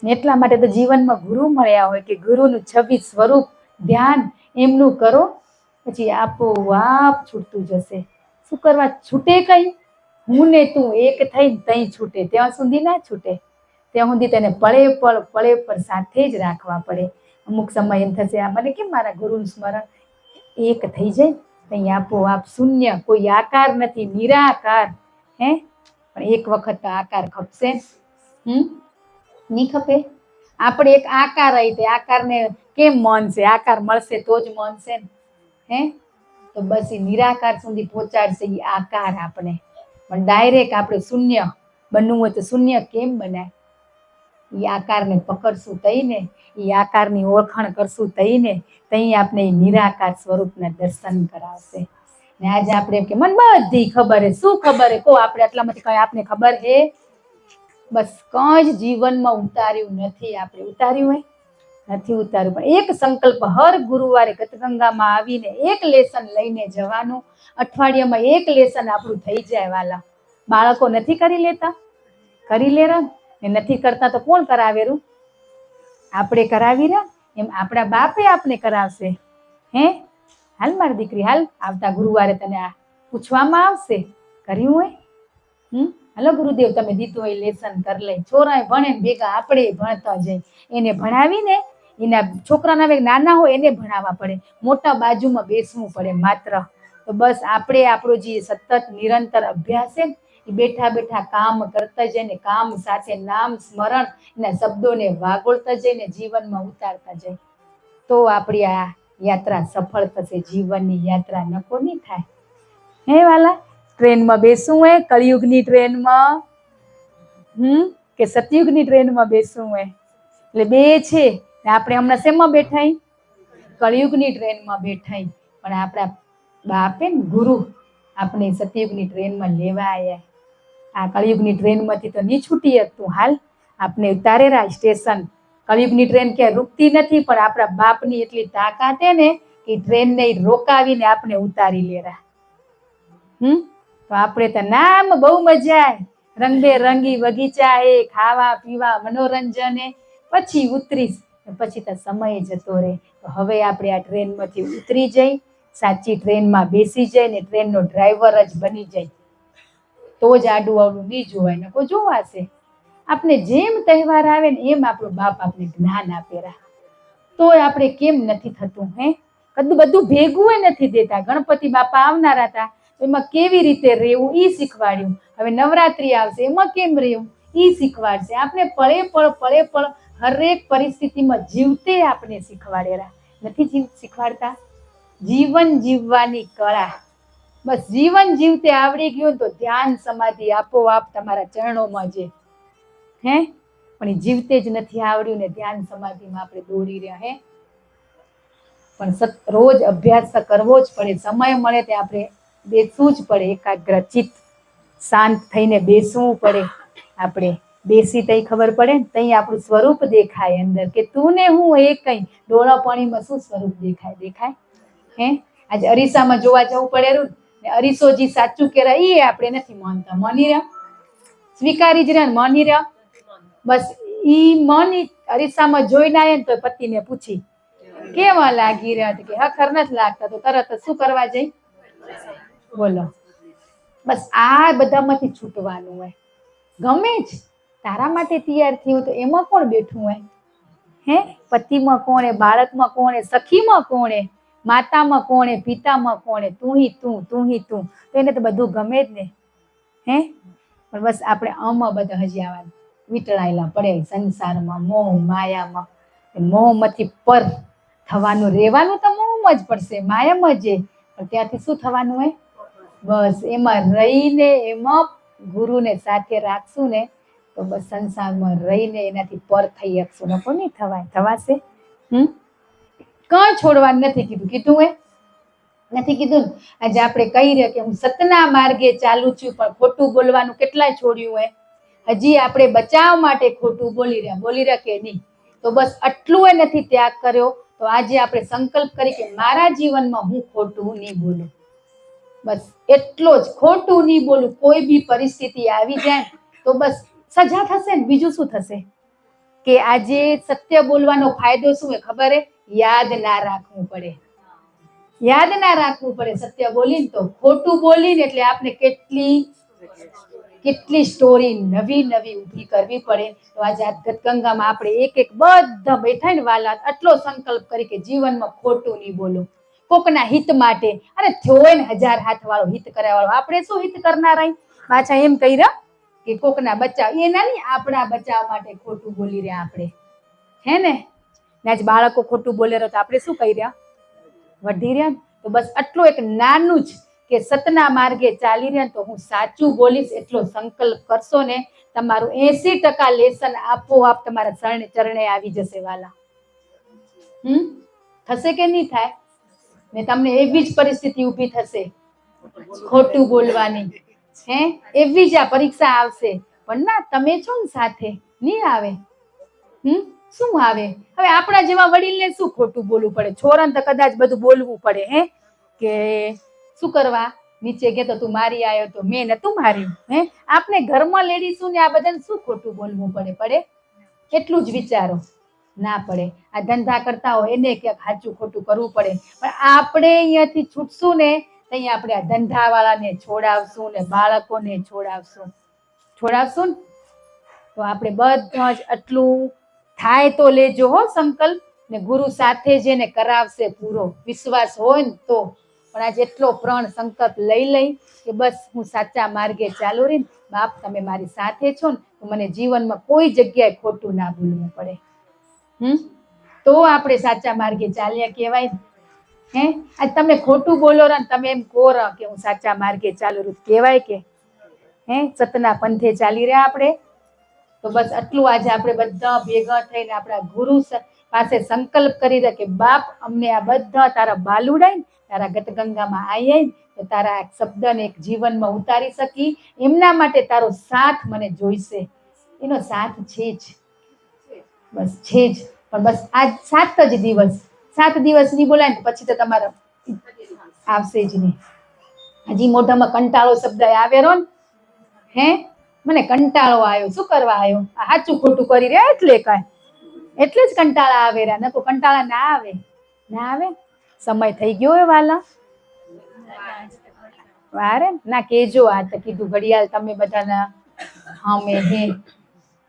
એટલા માટે તો જીવનમાં ગુરુ મળ્યા હોય કે ગુરુનું છબી સ્વરૂપ ધ્યાન એમનું કરો, પછી આપોઆપ છૂટતું જશે. શું કરવા છૂટે? કઈ હું ને તું એક થઈ તઈ છૂટે. ત્યાં સુધી ના છૂટે. ત્યાં સુધી તેને પળે પળ સાથે જ રાખવા પડે. અમુક સમય એમ થશે, આ મને કેમ મારા ગુરુનું સ્મરણ? એક થઈ જાય ત્યાં આપોઆપ શૂન્ય, કોઈ આકાર નથી, નિરાકાર. પણ એક વખત તો આકાર ખપશે. નહીં ખપે? આપણે એક આકાર આવી તે આકારને કેમ માનશે? આકાર મળશે તો જ માનશે ને. તો બસ એ નિરાકાર સુધી પહોંચાડશે એ આકાર આપણે. પણ ડાયરેક્ટ આપણે શૂન્ય બનવું હોય તો શૂન્ય કેમ બનાય? એ આકારને પકડશું તઈને, એ આકારની ઓળખાણ કરશું તઈને, તઈ આપણે નિરાકાર સ્વરૂપના દર્શન કરાવશે. ને આજે આપણે એમ કે મને બધી ખબર હે. શું ખબર હે? કહો આપણે આટલામાંથી કઈ આપને ખબર હે? બસ કંઈ જ જીવનમાં ઉતાર્યું નથી. આપણે ઉતાર્યું હોય? નથી ઉતાર્યું. પણ એક સંકલ્પ હર ગુરુવારે ગતગંગામાં આવીને એક લેસન લઈને જવાનું. અઠવાડિયામાં એક લેસન આપણું થઈ જાય વાલા. બાળકો નથી કરી લેતા? કરી લેરા ને નથી કરતા તો કોણ કરાવેરું? આપણે કરાવી રહ્યા. એમ આપણા બાપે આપણે કરાવશે. હાલ મારી દીકરી હાલ, આવતા ગુરુવારે તને આ પૂછવામાં આવશે, કર્યું હોય? હાલો ગુરુદેવ તમે દીધું હોય લેસન કરી લઈ. છોરાય ભણે ભેગા આપણે ભણતા જઈ. એને ભણાવીને એના છોકરાના નાના હોય એને ભણાવવા પડે, મોટા બાજુમાં બેસવું પડે માત્ર. તો બસ આપણે આપણો જે સતત નિરંતર અભ્યાસ છે એ બેઠા બેઠા કામ કરતા જઈને, કામ સાથે નામ સ્મરણ એના શબ્દોને વાગોળતા જઈને જીવનમાં ઉતારતા જાય, તો આપણી આ યાત્રા સફળ થશે. જીવનની યાત્રા નકો નહીં થાય. હે વાલા, ટ્રેનમાં બેસવું હોય કળિયુગની ટ્રેનમાં કે સતયુગની ટ્રેનમાં બેસવું હોય? એટલે બે છે. આપણે હમણાં શેમાં બેઠા? કળિયુગની ટ્રેનમાં બેઠા. પણ આપણા બાપે ને ગુરુ આપણે સતયુગની ટ્રેનમાં લેવા આવ્યા. આ કળિયુગની ટ્રેનમાંથી તો નહીં છૂટી શકતું. હાલ આપણે ઉતારેરા સ્ટેશન. કળિયુગની ટ્રેન ક્યાંય રૂકતી નથી, પણ આપણા બાપની એટલી તાકાત હે ને કે ટ્રેનને રોકાવીને આપણે ઉતારી લેરા. તો આપણે તો નામ બહુ મજા આવે. રંગબેરંગી બગીચા હે, ખાવા પીવા મનોરંજન હે. પછી ઉતરીશ પછી તો સમય જતો રહે. તો હવે આપણે આ ટ્રેનમાંથી ઉતરી જઈ, સાચી ટ્રેનમાં બેસી જાય ને ટ્રેનનો ડ્રાઈવર જ બની જાય, તો જ આડું આવડું નહીં જોવાય. ને કોઈ જોવાશે. આપણે જેમ તહેવાર આવે ને એમ આપણો બાપ આપણે જ્ઞાન આપેરા. તોય આપણે કેમ નથી થતું? બધું ભેગું નથી દેતા. ગણપતિ બાપા આવનારા હતા, એમાં કેવી રીતે રહેવું એ શીખવાડ્યું. હવે નવરાત્રિ આવશે, એમાં કેમ રહેવું એ શીખવાડશે. આપણે પળે પળ હરેક પરિસ્થિતિમાં જીવતે આપણે શીખવાડેલા નથી શીખવાડતા. જીવન જીવવાની કળા, બસ જીવન જીવતે આવડી ગયું તો ધ્યાન સમાધિ આપોઆપ તમારા ચરણોમાં છે. પણ એ જીવતે જ નથી આવડ્યું ને ધ્યાન સમાધિમાં આપણે દોડી રહ્યા. પણ રોજ અભ્યાસ તો કરવો જ પડે. સમય મળે તે આપણે બેસવું જ પડે. એકાગ્રચિત્ત શાંત થઈને બેસવું પડે. આપણે બેસી તઈ ખબર પડે ને, તઈ આપણું સ્વરૂપ દેખાય અંદર, કે તું ને હું એક કઈ ડોળા પાણીમાં શું સ્વરૂપ દેખાય. આજે અરીસામાં જોવા જવું પડે ને, અરીસો જે સાચું કહેવાય એ આપણે નથી માનતા. માની રહ્યા, સ્વીકારી જ રહ્યા, માની રહ્યા. બસ ઈ મન અરીસામાં જોઈને આવે ને તો પતિને પૂછી કેવા લાગી રહ્યા કે હખર નથી લાગતા, તો તરત શું કરવા જઈ બોલો. બસ આ બધામાંથી છૂટવાનું હોય. ગમે જ તારા માટે તૈયાર થયું તો એમાં કોણ બેઠું હોય? પતિમાં કોણે, બાળકમાં કોણે, સખીમાં કોણે, માતામાં કોણે, પિતામાં કોણે? તું હી તું, તું હી તું. તો એને તો બધું ગમે જ ને. પણ બસ આપણે આમાં બધા હજી આવા વીંટળાયેલા પડે સંસારમાં, મોહ માયામાં. મોહમાંથી પર થવાનું, રહેવાનું તો મોહમાં જ પડશે, માયામાં જ. પણ ત્યાંથી શું થવાનું હોય? બસ એમાં રહીને, એમાં ગુરુને સાથે રાખશું ને તો બસ સંસારમાં રહીને એનાથી પર થઈ શકશું. નકો નહીં થવાય. થવાશે? કઈ છોડવાનું નથી કીધું. કીધું હોય નથી કીધું ને? આજે આપણે કહી રહ્યા કે હું સતના માર્ગે ચાલુ છું, પણ ખોટું બોલવાનું કેટલાય છોડ્યું હોય. હજી આપણે બચાવ માટે ખોટું બોલી રહ્યા કે નહીં? તો બસ આટલું એ નથી ત્યાગ કર્યો. તો આજે આપણે સંકલ્પ કરી કે મારા જીવનમાં હું ખોટું નહીં બોલું. બસ એટલો જ, ખોટું નહીં બોલું. કોઈ બી પરિસ્થિતિ આવી જાય તો બસ સજા થશે ને, બીજું શું થશે? કે આજે સત્ય બોલવાનો ફાયદો શું હોય ખબર? યાદ ના રાખવું પડે. યાદ ના રાખવું પડે સત્ય બોલીને. તો ખોટું બોલીને એટલે આપણે કેટલી સ્ટોરી નવી નવી ઊભી કરવી પડે. તો આજે આ ગંગામાં આપણે એક બધા બેઠા ને વાલા, આટલો સંકલ્પ કરી કે જીવનમાં ખોટું નહીં બોલું. કોકના હિત માટે, અરે થયો ને 1000 હાથ વાળો હિત કર્યા વાળો, આપણે શું હિત કરનાર? પાછા એમ કહી રહ્યા કે કોકના બચાવ, એના નહીં, આપણા બચાવ માટે ખોટું બોલી રહ્યા આપણે. ને આજ બાળકો ખોટું બોલે રહ્યા તો આપણે શું કહી રહ્યા? વઢી રહ્યા. તો બસ આટલું એક નાનું જ કે સતના માર્ગે ચાલી રહ્યા તો હું સાચું બોલીશ એટલો સંકલ્પ કરશો ને, તમારું 80% લેસન આપોઆપ તમારા ચરણે આવી જશે વાલા. થશે કે નહીં થાય? ને તમને એવી જ પરિસ્થિતિ ઊભી થશે ખોટું બોલવાની. એવી જ આ પરીક્ષા આવશે. પણ ના, તમે છો ને સાથે, નહીં આવે. શું આવે? હવે આપણા જેવા વડીલને શું ખોટું બોલવું પડે? છોરાને તો કદાચ બધું બોલવું પડે. કે શું કરવા? નીચે ગયા તો તું મારી આવ્યો તો મેં નતું માર્યું. આપણે ઘરમાં લેડીશું ને આ બધાને શું ખોટું બોલવું પડે? એટલું જ વિચારો. ના પડે. આ ધંધા કરતા હોય એને ક્યાંક સાચું ખોટું કરવું પડે. પણ આપણે અહીંયાથી છૂટશું ને ત્યાં આપણે આ ધંધાવાળાને છોડાવશું ને બાળકોને છોડાવશું ને તો આપણે બધા જ આટલું થાય તો લેજો હો સંકલ્પ. ને ગુરુ સાથે જેને કરાવશે પૂરો વિશ્વાસ હોય ને તો. પણ આજે એટલો પ્રણ સંકલ્પ લઈ કે બસ હું સાચા માર્ગે ચાલુ રહીને, બાપ તમે મારી સાથે છો ને તો મને જીવનમાં કોઈ જગ્યાએ ખોટું ના બોલવું પડે. તો આપણે સાચા માર્ગે ચાલ્યા કહેવાય. આજ તમે ખોટું બોલો ને તમે એમ કહો કે હું સાચા માર્ગે ચાલુ રહું, કહેવાય કે? સતના પંથે ચાલી રહ્યા આપણે. તો બસ આટલું આજે આપણે બધા ભેગા થઈને આપણા ગુરુ પાસે સંકલ્પ કરી દે કે બાપ અમને આ બધા તારા બાલુડાય ને તારા ગતગંગામાં આવીએ તો તારા શબ્દને એક જીવનમાં ઉતારી શકી, એમના માટે તારો સાથ મને જોઈશે. એનો સાથ છે જ, બસ છે જ. પણ બસ આજ 7 દિવસ નહીં બોલાય ને પછી તો તમારા આવશે જ નહીં. હજી મોઢામાં કંટાળો શબ્દ આવેલો ને, મને કંટાળો આવ્યો. શું કરવા આવ્યો? આ સાચું ખોટું કરી રહ્યા એટલે જ કંટાળા આવે રહ્યા. નકો કંટાળા ના આવે. સમય થઈ ગયો હોય વાલા. વારે ના કેજો. આ તો કીધું ઘડિયાળ તમે બધાના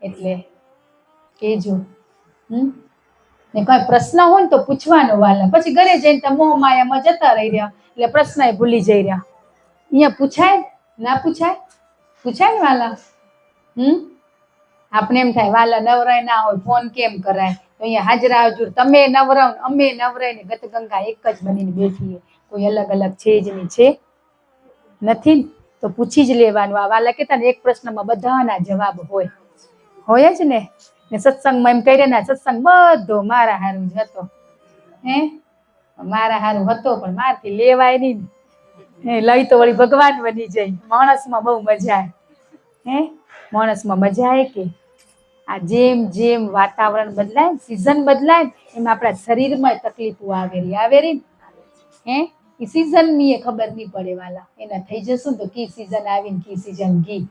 એટલે કેજો. ને કઈ પ્રશ્ન હોય ને તો પૂછવાનો વાલા. પછી ઘરે જઈને તમે મોહ માયામાં જતા રહી રહ્યા એટલે પ્રશ્ન ભૂલી જઈ રહ્યા. અહીંયા પૂછાય ના પૂછાય? પૂછાય ને વાલા. આપણે એમ થાય વાલા નવરાય ના હોય ફોન કેમ કરાય, તો અહીંયા હાજરા આવજો. તમે નવરાવ અમે નવરાય ને ગતગંગા એક જ બનીને બેઠીએ, કોઈ અલગ અલગ છે જ નહીં. છે નથી ને? તો પૂછી જ લેવાનું. આ વાલા કહેતા ને એક પ્રશ્નમાં બધાના જવાબ હોય જ ને. સત્સંગમાં એમ કહી ને સત્સંગ બધો મારા હારું જ હતો. મારા હારું હતો પણ મારથી લેવાય નહીં. લઈ તો વળી ભગવાન બની જાય. માણસમાં બહુ મજા આવે. માણસમાં મજા આવે કે આ જેમ જેમ વાતાવરણ બદલાય, સિઝન બદલાય, એમ આપણા શરીરમાં તકલીફો આવે રહી. એ સિઝન ની એ ખબર નહીં પડે વાલા. એના થઈ જશું તો કી સિઝન આવીને કી સિઝન ગઈ.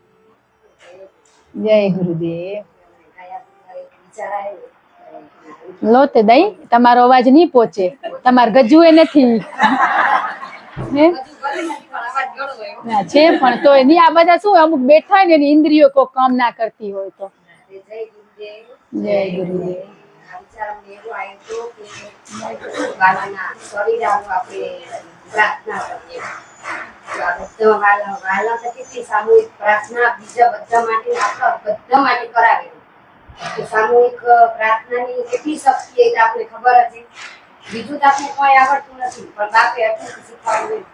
જય ગુરુદેવ. લો તે દઈ તમારો અવાજ નહીં પહોંચે, તમારે ગજુએ નથી. છે પણ તોય નહીં. આ બધા શું અમુક બેઠા હોય ને એની ઇન્દ્રિયો કોઈ કામ ના કરતી હોય તો. જય ગુરુદેવ. સામૂહિક પ્રાર્થના બીજા બધા માટે બધા માટે કરાવે. સામૂહિક પ્રાર્થનાની કેટલી શક્તિ એ આપણે ખબર હતી. બીજું તો આપણે કોઈ આવડતું નથી, પણ બાપે એટલું શીખવાડ્યું.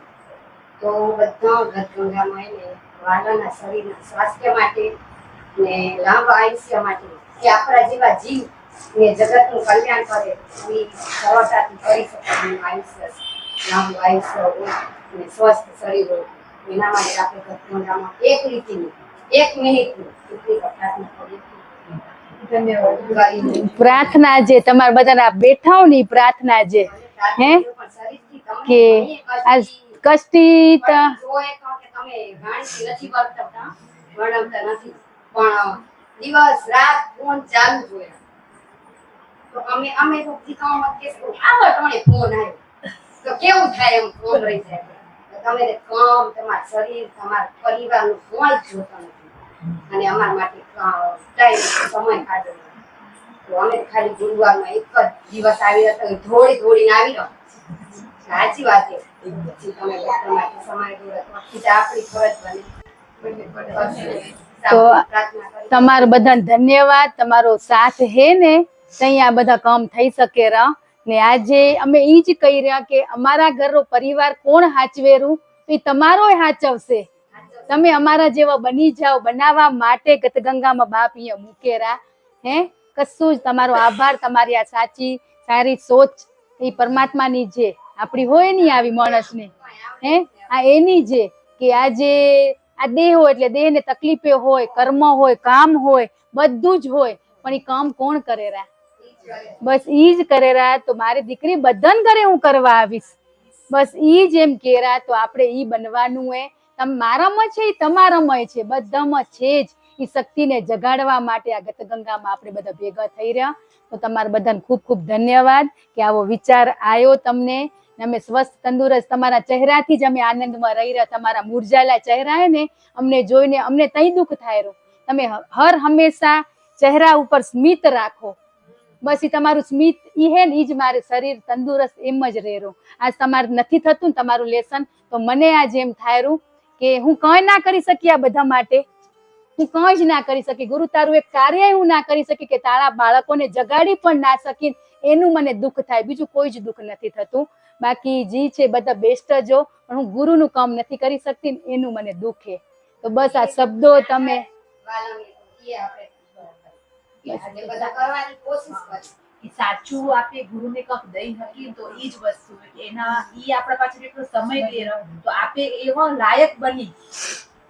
તો બધા ગતગંગામાં એને વાલાના શરીરના સ્વાસ્થ્ય માટે ને લાંબા આયુષ્ય માટે, કે આપણા જેવા જીવ ને જગતનું કલ્યાણ કરે એવી સરળતાથી કરી શકે. આયુષ્ય લાંબુ આયુષ્ય હોય અને સ્વસ્થ શરીર હોય, એના માટે આપણે ગતગંગામાં એક લીટીની 1 મિનિટની એટલી પ્રાર્થના કરીએ. પ્રાર્થના જે તમારા બધાના બેઠા હો ને પ્રાર્થના જે કે આ કષ્ટી તમે વાણી નથી વર્તતા, વર્ણવતા નથી, પણ દિવસ રાત ફોન ચાલુ જોઈએ. તો અમે તો ઠીકાણમાં કે આવડે ફોન આવ્યો તો કેવું થાય? એમ ફોન રહી જાય. તમે કામ, તમારું શરીર, તમારા પરિવારનું કોઈ જ જોતા નથી, અને અમારા માટે ટાઈમ સમય કાઢો. તો અમે ખાલી ગુરુવારમાં એક જ દિવસ આવી રહ્યા, દોડીને આવી રહ્યો. સાચી વાત છે. તમે બધા માટે સમય દોડો આપણી ફરજ બને. તો તમારો બધાને ધન્યવાદ. તમારો સાથ હે ને ત્યાં બધા કામ થઈ શકે રા. ને આજે અમે ઈ જ કહી રહ્યા કે અમારા ઘરનો પરિવાર કોણ હાચવેરું, તો એ તમારો હાચવશે. તમે અમારા જેવા બની જાઓ, બનાવવા માટે ગતગંગામાં બાપ અહીંયા મૂકેરા. કશું જ તમારો આભાર. તમારી આ સારી સોચ એ પરમાત્માની જે આપણી હોય નહીં આવી માણસને, આ એની જે કે આજે આ દેહ હોય એટલે દેહને તકલીફે હોય, કર્મ હોય, કામ હોય, બધું જ હોય, પણ એ કામ કોણ કરેરા? બસ ઈ જ કરેરા. તો મારી દીકરી બધાને ઘરે હું કરવા આવીશ, બસ ઈ જ એમ કેરા. તો આપણે ઈ બનવાનું હે. મારામાં છે, તમારામાં છે, બધામાં છે જ. એ શક્તિને જગાડવા માટે આ ગતગંગામાં આપણે બધા ભેગા થઈ રહ્યા. તો તમારા બધાને ખૂબ ખૂબ ધન્યવાદ કે આવો વિચાર આવ્યો તમને. અમે સ્વસ્થ તંદુરસ્ત તમારા ચહેરાથી જ અમે આનંદમાં રહી રહ્યા. તમારા મુરઝાયેલા ચહેરા હે ને અમને જોઈને અમને તઈ દુઃખ થાય રહ્યું. તમે હર હંમેશા ચહેરા ઉપર સ્મિત રાખો. બસ એ તમારું સ્મિત ઈ હે ને ઈ જ મારે શરીર તંદુરસ્ત એમ જ રહેરું. આજ તમારે નથી થતું ને તમારું લેસન, તો મને આજ એમ થાય રહ્યું કે હું કંઈ ના કરી શકી આ બધા માટે. હું કંઈ જ ના કરી શકી. ગુરુ તારું એક કાર્ય હું ના કરી શકી કે તારા બાળકોને જગાડી પણ ના શકી. એનું મને દુઃખ થાય, બીજું કોઈ જ દુઃખ નથી થતું. બાકી જી છે બધા બેસ્ટ જો, પણ હું ગુરુનું કામ નથી કરી શકતી, એનું મને દુઃખ છે. તો બસ આ શબ્દો તમે સાચું આપણે ગુરુને કંઈક દઈ શકીએ તો ઈ જ વસ્તુ એના ઈ આપણા પાછળ એટલો સમય દે તો આપણે એવા લાયક બની,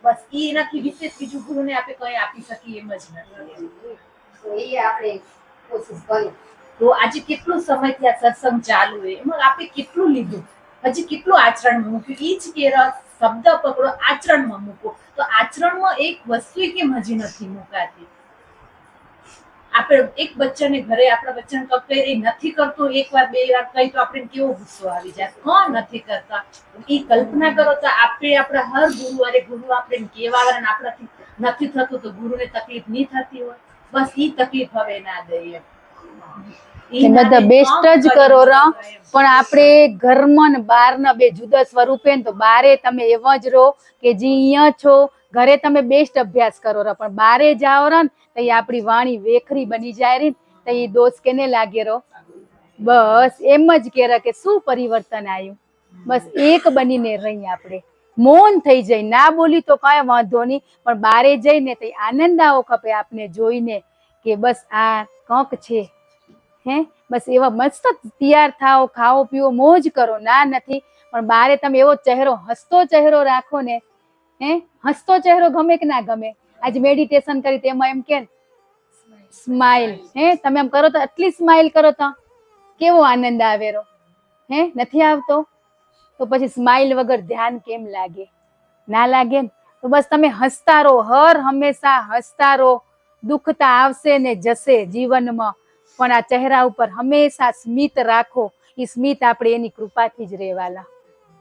બસ ઈ એનાથી વિશેષ બીજું ગુરુને આપણે કંઈ આપી શકીએ એમ જ નથી. તો આજે કેટલો સમયથી આ સત્સંગ ચાલુ છે, એમાં આપણે કેટલું લીધું, હજી કેટલું આચરણમાં મૂક્યું. ઈ જ કે શબ્દ પકડો, આચરણમાં મૂકો. તો આચરણમાં એક વસ્તુ કેમ હજી નથી મુકાતી? આપણે એક બચ્ચાને ઘરે આપણા બચ્ચાને કંઈ કઈ નથી કરતો, એક વાર બે વાર કહી તો આપણે કેવો ગુસ્સો આવી જાય, કોણ નથી કરતા? એ કલ્પના કરો તો આપણે આપણા હર ગુરુવારે ગુરુ આપણે કેવા આપણાથી નથી થતું તો ગુરુને તકલીફ નહીં થતી હોય. બસ એ તકલીફ હવે ના દઈએ. એ બધા બેસ્ટ જ કરો રા, પણ આપણે ઘરમાં ને બહારના બે જુદા સ્વરૂપે ને તો બારે તમે એવા જ રહો કે જે અહીંયા છો ઘરે તમે બેસ્ટ અભ્યાસ કરો રા, પણ બારે જાઓ રા ને તો એ આપણી વાણી વેખરી બની જાય રહી તો એ દોષ કેને લાગે રહો. બસ એમ જ કહેરા કે શું પરિવર્તન આવ્યું, બસ એક બનીને રહી આપણે, મૌન થઈ જાય, ના બોલી તો કાંઈ વાંધો નહીં, પણ બારે જઈને તો આનંદ આવો ખપે આપને જોઈને કે બસ આ કંક છે. બસ એવા મસ્ત તૈયાર થાઓ, ખાઓ પીઓ, મોજ કરો, ના નથી, પણ બારે તમે એવો ચહેરો, હસતો ચહેરો રાખો ને. હસતો ચહેરો ગમે કે ના ગમે? આજે મેડિટેશન કરી તેમાં એમ કે સ્માઈલ, તમે એમ કરો તો આટલી સ્માઈલ કરો તો કેવો આનંદ આવેરો, નથી આવતો? તો પછી સ્માઈલ વગર ધ્યાન કેમ લાગે? ના લાગે ને? તો બસ તમે હસતા રહો, હર હંમેશા હસતા રહો. દુઃખતા આવશે ને જશે જીવનમાં, પણ આ ચહેરા ઉપર હંમેશા સ્મિત રાખો. એ સ્મિત આપણે એની કૃપાથી જ રહેવાલા,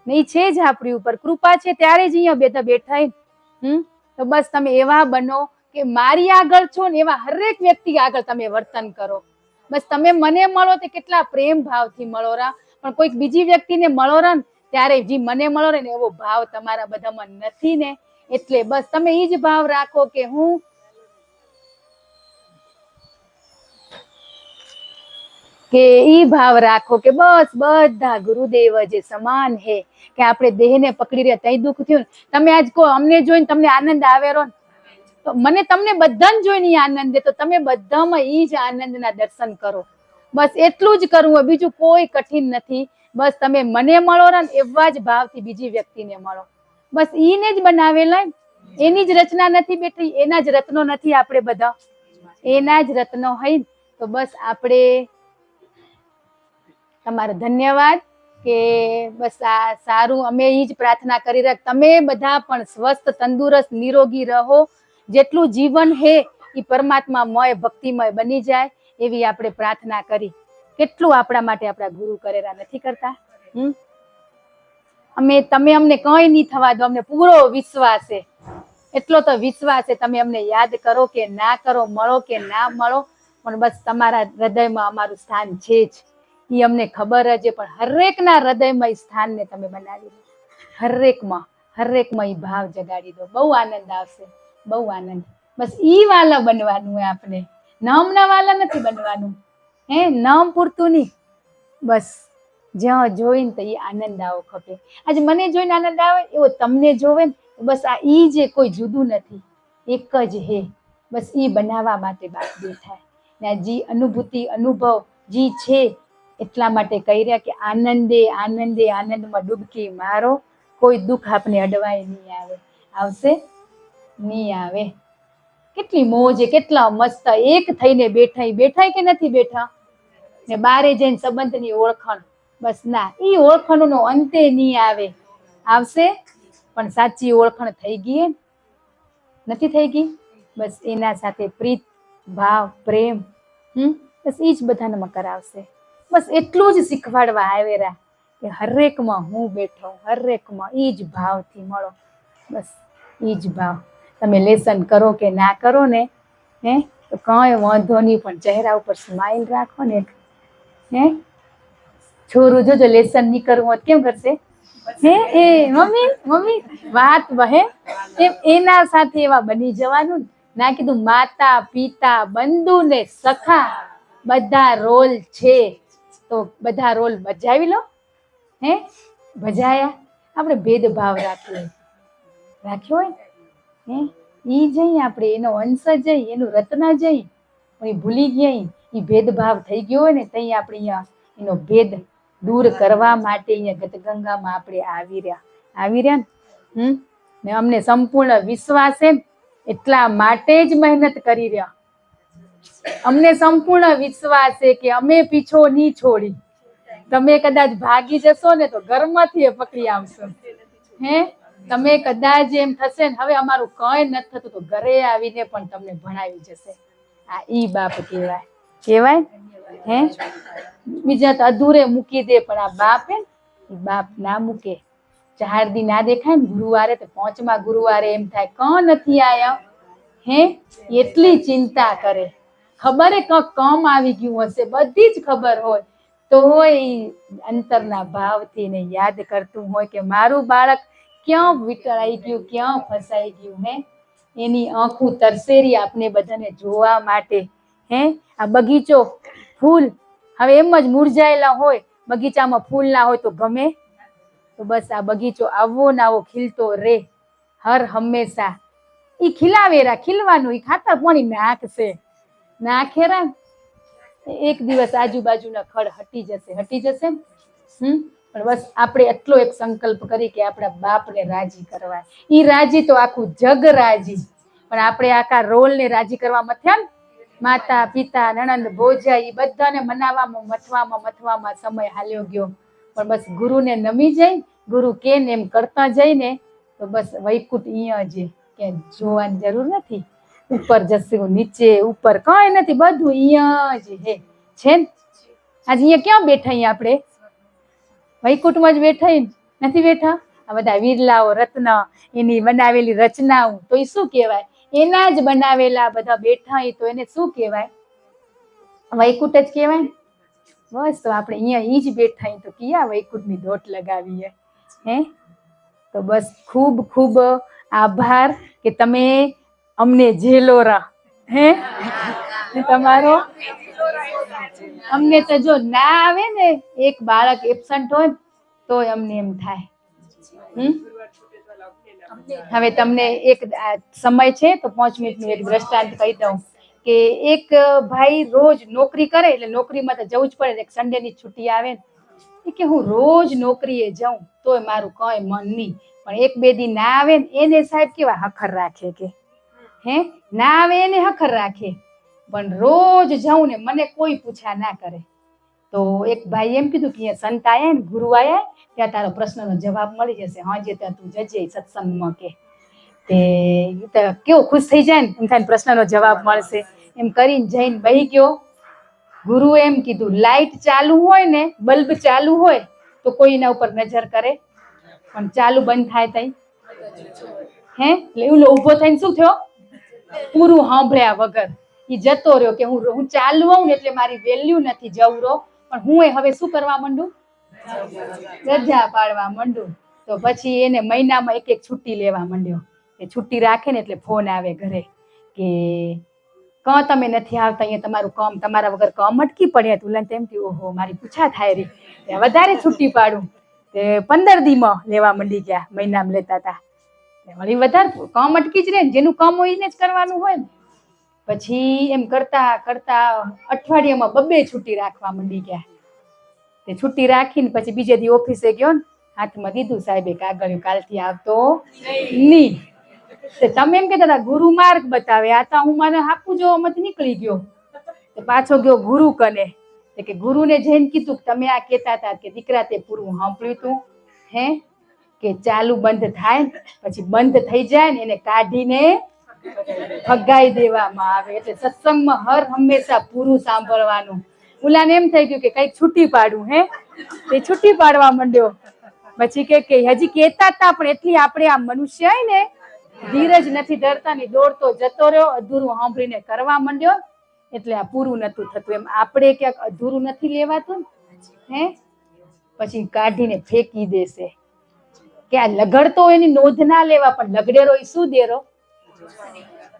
નહીં છે જ આપણી ઉપર કૃપા છે ત્યારે જ અહીંયા બેઠા બેઠા. તો બસ તમે એવા બનો કે મારી આગળ છો ને એવા હરેક વ્યક્તિ આગળ તમે વર્તન કરો. બસ તમે મને મળો તો કેટલા પ્રેમ ભાવથી મળો રા, પણ કોઈક બીજી વ્યક્તિને મળો રા ને ત્યારે જે મને મળો ને એવો ભાવ તમારા બધામાં નથી ને, એટલે બસ તમે એ જ ભાવ રાખો કે હું કે ઈ ભાવ રાખો કે બસ બધા ગુરુદેવ જે સમાન હે, કે આપણે દેહને પકડી રહ્યા તઈ દુઃખ થયું ને, તમે આજ કહો અમને જોઈને તમને આનંદ આવેરો ને, તો મને તમને બધાને જોઈને આનંદ દે, તો તમે બધામાં ઈ જ આનંદના દર્શન કરો. બસ એટલું જ કરવું હોય, બીજું કોઈ કઠિન નથી. બસ તમે મને મળો ને એવા જ ભાવથી બીજી વ્યક્તિને મળો. બસ ઈને જ બનાવેલા, એની જ રચના નથી બેઠી, એના જ રત્નો નથી આપણે બધા, એના જ રત્નો હોય. તો બસ આપણે તમારો ધન્યવાદ કે બસ આ સારું, અમે એ જ પ્રાર્થના કરી રહ્યા તમે બધા પણ સ્વસ્થ, તંદુરસ્ત, નિરોગી રહો. જેટલું જીવન હે એ પરમાત્મામય, ભક્તિમય બની જાય એવી આપણે પ્રાર્થના કરી. કેટલું આપણા માટે આપણા ગુરુ કરેલા નથી કરતા? તમે અમને કઈ નહીં થવા દો, અમને પૂરો વિશ્વાસ છે. એટલો તો વિશ્વાસ છે, તમે અમને યાદ કરો કે ના કરો, મળો કે ના મળો, પણ બસ તમારા હૃદયમાં અમારું સ્થાન છે જ, એ અમને ખબર જ છે. પણ હરેકના હૃદયમાં એ સ્થાનને તમે બનાવી દો, હરેકમાં એ ભાવ જગાડી દો, બહુ આનંદ આવશે, બહુ આનંદ. બસ ઈ વાલા બનવાનું હોય આપણે, નામના વાલા નથી બનવાનું. નામ પૂરતું નહીં, બસ જ્યાં જોઈને તો એ આનંદ આવો ખપે. આજે મને જોઈને આનંદ આવે એવો તમને જોવે ને, બસ આ ઈ જે કોઈ જુદું નથી, એક જ હે. બસ ઈ બનાવવા માટે બાપ બેઠા ને, જે અનુભૂતિ અનુભવ જે છે એટલા માટે કહી રહ્યા કે આનંદે આનંદે આનંદમાં ડૂબકી મારો, કોઈ દુઃખ આપને અડવાય નહીં આવે. આવશે નહીં આવે. કેટલી મોજ, કેટલા મસ્ત એક થઈને બેઠા કે નથી બેઠા ને, બારે જઈને સંબંધની ઓળખાણ, બસ ના ઈ ઓળખાણનો અંતે નહીં આવે. આવશે પણ સાચી ઓળખાણ થઈ ગઈ નથી થઈ ગઈ? બસ એના સાથે પ્રીત ભાવ પ્રેમ, બસ એ જ બધાને કરાવશે. બસ એટલું જ શીખવાડવા આવેરા કે હરેકમાં હું બેઠો, હરેકમાં એ જ ભાવથી મળો. બસ એ જ ભાવ. તમે લેસન કરો કે ના કરો ને, તો કઈ વાંધો નહીં, પણ ચહેરા ઉપર સ્માઈલ રાખો ને. છોરું જોજો લેસન નહીં કરવું હોત કેમ કરશે? એ મમ્મી વાત વહે એમ એના સાથે એવા બની જવાનું. ના કીધું માતા પિતા બંધુ ને સખા બધા રોલ છે, તો બધા રોલ બજાવી લો. ભજાયા. આપણે ભેદભાવ રાખ્યો હોય ઈ જઈ આપણે એનો અંશ જઈ, એનું રત્ન જઈ, પણ એ ભૂલી ગયા. એ ભેદભાવ થઈ ગયો હોય ને, તઈ આપણે અહીંયા એનો ભેદ દૂર કરવા માટે અહીંયા ગતગંગામાં આપણે આવી રહ્યા ને અમને સંપૂર્ણ વિશ્વાસ છે, એટલા માટે જ મહેનત કરી રહ્યા. અમને સંપૂર્ણ વિશ્વાસ છે કે અમે પીછો નહીં છોડી. તમે કદાચ ભાગી જશો ને તો ઘરમાંથી પકડી આવશો. તમે કદાચ એમ થશે ને હવે અમારું કઈ નથી થતું, તો ઘરે આવીને પણ તમને ભણાવી જશે. આ ઈ બાપ કહેવાય. બીજા તો અધૂરે મૂકી દે, પણ આ બાપ હે ને બાપ ના મૂકે. 4 દી ના દેખાય ને ગુરુવારે, તો 5મા ગુરુવારે એમ થાય કોણ નથી આયા. એટલી ચિંતા કરે. ખબર કમ આવી ગયું હશે, બધી જ ખબર હોય તોય ઈ અંતરના ભાવથી ને યાદ કરતું હોય કે મારું બાળક ક્યાં વિટળાઈ ગયું, ક્યાં ફસાઈ ગયું. હે એની આંખું તરસેરી આપને બધાને જોવા માટે. હે આ બગીચો ફૂલ હવે એમ જ મુરઝાયેલા હોય, બગીચામાં ફૂલ ના હોય તો ગમે? તો બસ આ બગીચો આવો ને આવો ખીલતો રે હર હંમેશા. ઈ ખીલાવેરા ખીલવાનું, ઈ ખાતર પાણી નાખશે, નાખેરા એક દિવસ આજુબાજુના ખડ હટી જશે. પણ બસ આપણે એટલો એક સંકલ્પ કરી કે આપણા બાપને રાજી કરવા. ઈ રાજી તો આખું જગ રાજી, પણ આપણે આખા રોલને રાજી કરવા મથ્યા ને. માતા પિતા નણંદ ભોજાઈ બધાને મથવામાં સમય હાલ્યો ગયો. પણ બસ ગુરુને નમી જાય, ગુરુ કે ને એમ કરતા જઈને તો બસ વૈકુંઠ અહીંયા જ કે જોવાની જરૂર નથી. ઉપર જશું નીચે ઉપર કઈ નથી, બધું અહીંયા જ હે છે ને. આજે અહીંયા ક્યાં બેઠા? અહીંયા આપણે વૈકુંઠમાં જ બેઠા નથી બેઠા? આ બધા વિરલાઓ રત્ન એની બનાવેલી રચનાઓ તો એ શું કહેવાય? એના જ બનાવેલા બધા બેઠા તો એને શું કહેવાય? વૈકુંઠ જ કહેવાય. બસ તો આપણે અહીંયા ઈ જ બેઠા તો ક્યાં વૈકુંઠની દોટ લગાવીએ. હે તો બસ ખૂબ ખૂબ આભાર કે તમે અમને જેલોરા. હે તમારો અમને તો જો ના આવે ને, એક બાળક એબસન્ટ હોય તોય અમને એમ થાય. હવે તમને એક સમય છે તો 5 મિનિટનું એક દ્રષ્ટાંત કહી દઉં કે એક ભાઈ રોજ નોકરી કરે, એટલે નોકરીમાં તો જવું જ પડે. એક સન્ડેની છુટ્ટી આવે ને કે હું રોજ નોકરીએ જાઉં તોય મારું કઈ મન નહીં, પણ 1-2 દી ના આવે ને એને સાહેબ કેવા હખર રાખે કે હે ના આવે એને હખર રાખે, પણ રોજ જાઉં ને મને કોઈ પૂછા ના કરે. તો એક ભાઈ એમ કીધું કે અહીંયા સંત આયા ને ગુરુ આયા ત્યાં તારો પ્રશ્નનો જવાબ મળી જશે, હાજે ત્યાં તું જજે સત્સંગમાં. કે તે કેવો ખુશ થઈ જાય ને, એમ થાય પ્રશ્નનો જવાબ મળશે. એમ કરીને જઈને બેહી ગયો. ગુરુએ એમ કીધું લાઈટ ચાલુ હોય ને, બલ્બ ચાલુ હોય તો કોઈ એના ઉપર નજર કરે, પણ ચાલુ બંધ થાય તઈ હે એટલે એવું ઊભો થઈને શું થયો? પૂરું સાંભળ્યા વગર ઈ જતો રહ્યો કે હું ચાલુ હોઉં ને એટલે મારી વેલ્યુ નથી જવરો, પણ હું હવે શું કરવા માંડું? રજા પાડવા માંડું. તો પછી એને મહિનામાં એક છુટ્ટી લેવા માંડ્યો. એ છુટ્ટી રાખે ને એટલે ફોન આવે ઘરે કે કાં તમે નથી આવતા, અહીંયા તમારું કામ, તમારા વગર કામ અટકી પડ્યા. તુલન તેમ કે ઓહો મારી પૂછા થાય રહી, વધારે છુટ્ટી પાડું. તે 15 દીમાં લેવા માંડી ગયા, મહિનામાં લેતા હતા. વળી વધારે કામ અટકી જ રહે ને, જેનું કામ હોય એને જ કરવાનું હોય ને. પછી એમ કરતા કરતા અઠવાડિયામાં 2 છુટ્ટી રાખવા માંડી ગયા. તે છુટ્ટી રાખીને પછી બીજે દી ઓફિસે ગયો ને, હાથમાં દીધું સાહેબે કાગળિયું, કાલથી આવતો નહીં. તમે એમ કહેતા હતા ગુરુ માર્ગ બતાવે, આ તો હું મને આપું જો મત નીકળી ગયો. પાછો ગયો ગુરુ કને કે ગુરુને જઈને કીધું તમે આ કહેતા હતા કે દીકરા તે પૂરું સાંભળ્યું તું હે કે ચાલુ બંધ થાય પછી બંધ થઈ જાય ને એને કાઢીને ફગાઈ દેવામાં આવે. એટલે સત્સંગમાં હર હંમેશા પૂરું સાંભળવાનું. ઓલાને એમ થઈ ગયું કે કઈક છૂટી પાડું, હે તે છૂટી પાડવા માંડ્યો. પછી કે હજી કહેતા હતા પણ એટલી આપણે આ મનુષ્ય હોય ને ધીરજ નથી ધરતા ની, દોડતો જતો રહ્યો, અધૂરું સાંભળીને કરવા માંડ્યો, એટલે આ પૂરું નતું થતું. એમ આપણે ક્યાંક અધૂરું નથી લેવાતું હે, પછી કાઢીને ફેંકી દેશે કે આ લગડતો એની નોંધ ના લેવા, પણ લગડેરો એ શું દેરો?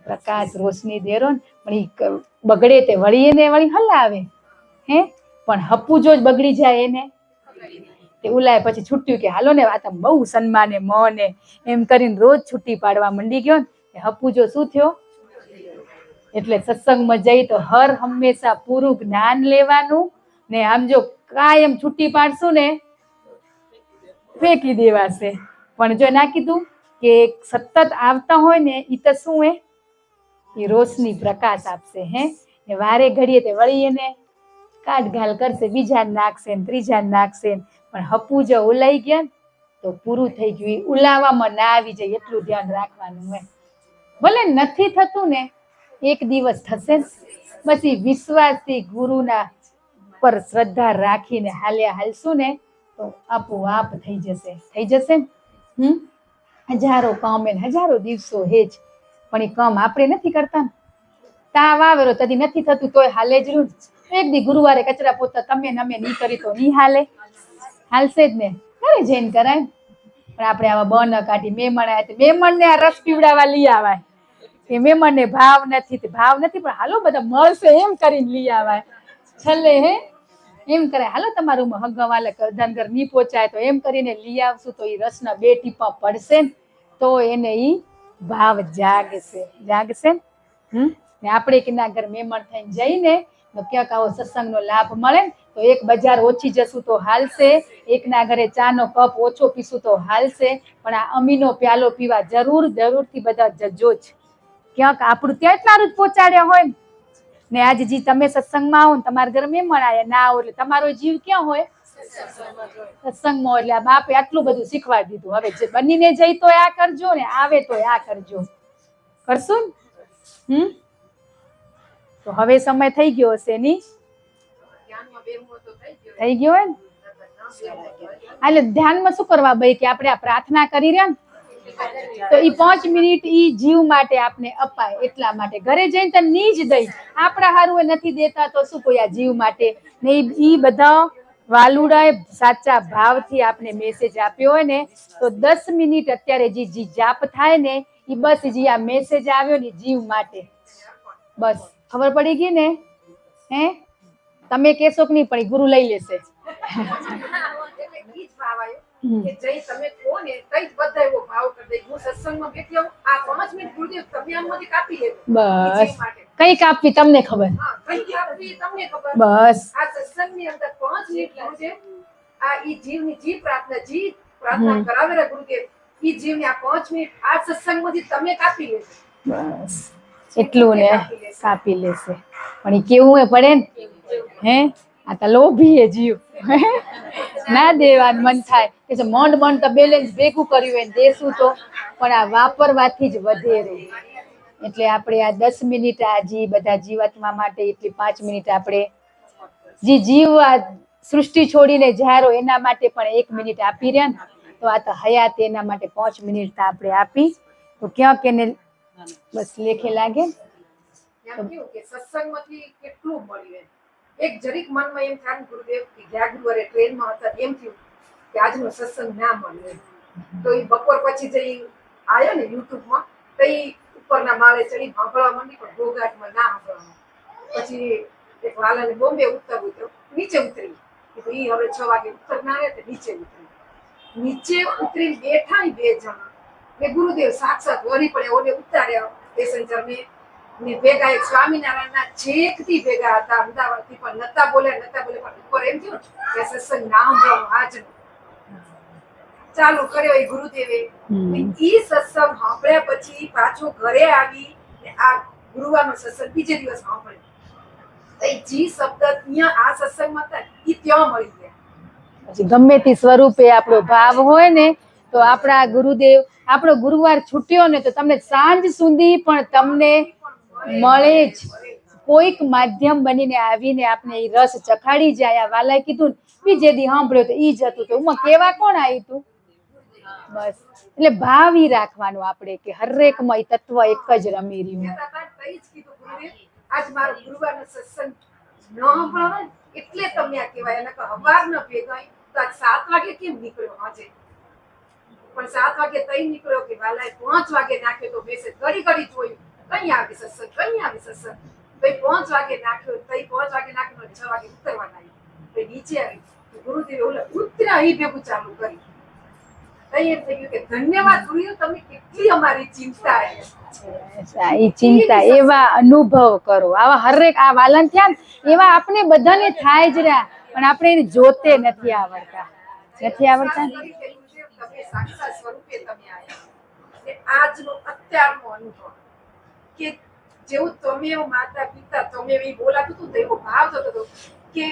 પ્રકાશ રોશની દેરો ને. પણ ઈ બગડે તે વળી એને વળી હલાવે હે, પણ હપુ જો જ બગડી જાય એને તે ઉલાય. પછી છૂટ્યું કે હાલો ને આ તો બહુ સન્માને મોને એમ કરીને રોજ છૂટી પાડવા મંડી ગયો ને. હપુ જો શું થયો? એટલે સત્સંગમાં જઈ તો હર હંમેશા પૂરું જ્ઞાન લેવાનું ને. આમ જો કાયમ છૂટી પાડશું ને ફેંકી દેવાશે. પણ જો ના કીધું કે સતત આવતા હોય ને ઈ તો શું હે, એ રોશની પ્રકાશ આપશે હે. ને વારે ઘડીએ તે વળી એને કાઢ ઘાલ કરશે, બીજા નાખશે ને ત્રીજા નાખશે. પણ હપુ જો ઉલાઈ ગયા તો પૂરું થઈ ગયું. ઉલાવામાં ના આવી જાય એટલું ધ્યાન રાખવાનું હોય. ભલે નથી થતું ને એક દિવસ થશે. પછી વિશ્વાસથી ગુરુના પર શ્રદ્ધા રાખીને હાલશું ને તો આપોઆપ થઈ જશે. હજારો કામ હજારો દિવસો હે જ, પણ એ કામ આપણે નથી કરતા ને. તાવ આવેલો તદી નથી થતું તોય હાલે જ રહ્યું. એક દી ગુરુવારે કચરા પોતા તમે ને અમે નહીં કરી તો નહીં હાલે, હાલશે જ ને, ઘરે જઈને કરાય. પણ આપણે આવા બન કાઢી મહેમાન આવ્યા મહેમાનને આ રસ પીવડાવવા લઈ આવાય કે મહેમાનને ભાવ નથી પણ હાલો બધા મળશે એમ કરીને લઈ આવાય છેલ્લે હે એમ કરે હાલો તમારું હગવાલે કરધાનગર નહીં પહોંચાય તો એમ કરીને લઈ આવશું તો એ રસના 2 ટીપા પડશે ને તો એને ઈ ભાવ જાગશે ને આપણે કેના ઘર મહેમાન થઈને જઈને તો ક્યાંક આવો સત્સંગનો લાભ મળે તો એક બજાર ઓછી જશું તો હાલશે, એકના ઘરે ચાનો કપ ઓછો પીશું તો હાલશે, પણ આ અમીનો પ્યાલો પીવા જરૂરથી બધા જજો જ. ક્યાંક આપણું ત્યાં એટલારું જ પહોંચાડ્યા હોય ને આજે જી તમે સત્સંગમાં આવો ને તમારા ઘરે મહેમાન આવ્યા ના આવો એટલે તમારો જીવ ક્યાં હોય? સત્સંગમાં. એટલે આ બાપે આટલું બધું શીખવાડી દીધું. હવે જે બનીને જઈ તો આ કરજો ને આવે તો આ કરજો. કરશું ને? તો હવે સમય થઈ ગયો હશે ની? થઈ ગયો હોય ને? એટલે ધ્યાનમાં શું કરવા ભાઈ કે આપણે આ પ્રાર્થના કરી રહ્યા ને તો ઈ 5 મિનિટ ઈ જીવ માટે આપણે અપાય એટલા માટે. ઘરે જઈને તો ની જ દઈ આપણા હારું નથી દેતા તો શું કોઈ આ જીવ માટે ને ઈ બધા વાલુડાએ સાચા ભાવથી આપણે મેસેજ આપ્યો હોય ને તો 10 મિનિટ અત્યારે જે જાપ થાય ને ઈ બસ જે આ મેસેજ આવ્યો ને જીવ માટે બસ ખબર પડી ગઈ ને? હે તમે કેશો કે નહીં પણ ગુરુ લઈ લેશે. કે જઈ તમે કહો ને તઈ જ બધા એવો ભાવ કરી દે હું સત્સંગમાં બેઠી આવું આ 5 મિનિટ ગુરુદેવ તમે આમાંથી કાપી લેજો બસ કઈ કાપવી તમને ખબર? હા કઈ કાપવી તમને ખબર. બસ આ સત્સંગની અંદર 5 મિનિટ ગુરુદેવ આ ઈ જીવની જી પ્રાર્થના કરાવેલા ગુરુદેવ ઈ જીવની આ 5 મિનિટ આ સત્સંગમાંથી તમે કાપી લેજો. બસ એટલું ને કાપી લેશે. પણ એ કેવું એ પડે ને હે આ તો લોભી એ જીવ ના દેવાનું મન થાય કે મંડ તો બેલેન્સ ભેગું કર્યું હોય દેશું તો પણ આ વાપરવાથી જ વધે રહે. એટલે આપણે આ 10 મિનિટ આ બધા જીવાત્મા માટે એટલી 5 મિનિટ આપણે જીવ આ સૃષ્ટિ છોડીને જારો એના માટે પણ 1 મિનિટ આપી રહ્યા ને તો આ તો હયાત એના માટે 5 મિનિટ આપડે આપી તો ક્યાંક એને બસ લેખે લાગે. એમ કેવું કે સત્સંગમાંથી કેટલું મળ્યું એક જરીક મનમાં એમ થાય ગુરુદેવ કે ગયા ગુરુવારે ટ્રેનમાં હતા એમ થયું કે આજનો સત્સંગ ના મળ્યો તો એ બપોર પછી જઈ આવ્યો ને યુટ્યુબમાં તો એ ઉપરના માળે ચડી સાંભળવા માંડી પણ ગોગાટમાં ના સાંભળવા પછી એક વાલાને બોમ્બે ઉતરવું નીચે ઉતરી કે એ હવે 6 વાગે ઉતરનાર તો નીચે ઉતરી બેઠા 2 જણા ને ગુરુદેવ સાક્ષાત વળી પડે ઓને ઉતાર્યા પેસેન્જર ને ભેગા એક સ્વામિનારાયણના છેકથી ભેગા હતા અમદાવાદથી પણ નતા બોલે પણ ઉપર એમ થયું કે સત્સંગ ના સાંભળવાનું આજનો ચાલુ કર્યો એ ગુરુદેવે. ઈ સત્સંગ સાંભળ્યા પછી પાછો ઘરે આવી ને આ ગુરુવારનો સત્સંગ બીજે દિવસ સાંભળ્યો તો જી શબ્દ અહીંયા આ સત્સંગમાં હતા ઈ ત્યાં મળી ગયા. પછી ગમે તે સ્વરૂપે આપણો ભાવ હોય ને તો આપણા ગુરુદેવ આપણો ગુરુવાર છૂટ્યો ને તો તમને સાંજ સુધી પણ તમને મળે જ. કોઈક માધ્યમ બનીને આવીને આપણે એ રસ ચખાડી જાય. આ વાલાએ કીધું બીજે દી સાંભળ્યો તો ઈ જ હતું તો ઉમાં કેવા કોણ આવ્યું તું? બસ એટલે ભાવ ઈ રાખવાનું આપણે કે હરેકમાં ઈ તત્વ એક જ રમી રહ્યું. આજ મારો ગુરુવારનો સત્સંગ ન સાંભળવાનો એટલે તમને આ કહેવાય અને હવાર ન ભેગા તો આજ 7 વાગે કેમ નીકળ્યો આજે પણ 7 વાગે તઈ નીકળ્યો કે વાલાએ 5 વાગે નાખ્યો તો મેસેજ ઘડી જોયું કઈ આવી સત્સંગ ભાઈ 5 વાગે નાખ્યો તઈ 5 વાગે નાખ્યો 6 વાગે ઉતરવાના આવી નીચે આવી ગુરુદેવ ઓલા ઉતરા ઈ ભેગું ચાલુ કરી તઈ એમ થઈ ગયું કે ધન્યવાદ ગુરુદેવ તમે કેટલી અમારી ચિંતા ઈ ચિંતા એવા અનુભવ કરો. આવા હરેક આ વાલન થયા ને એવા આપણે બધાને થાય જ રહ્યા પણ આપણે એને જોતે નથી આવડતા. તમે સાક્ષાત સ્વરૂપે તમે આવ્યા આજનો અત્યારનો અનુભવ કે જેવું તમે એવો માતા પિતા તમે એવી બોલાતું હતું તો એવો ભાવ થતો હતો કે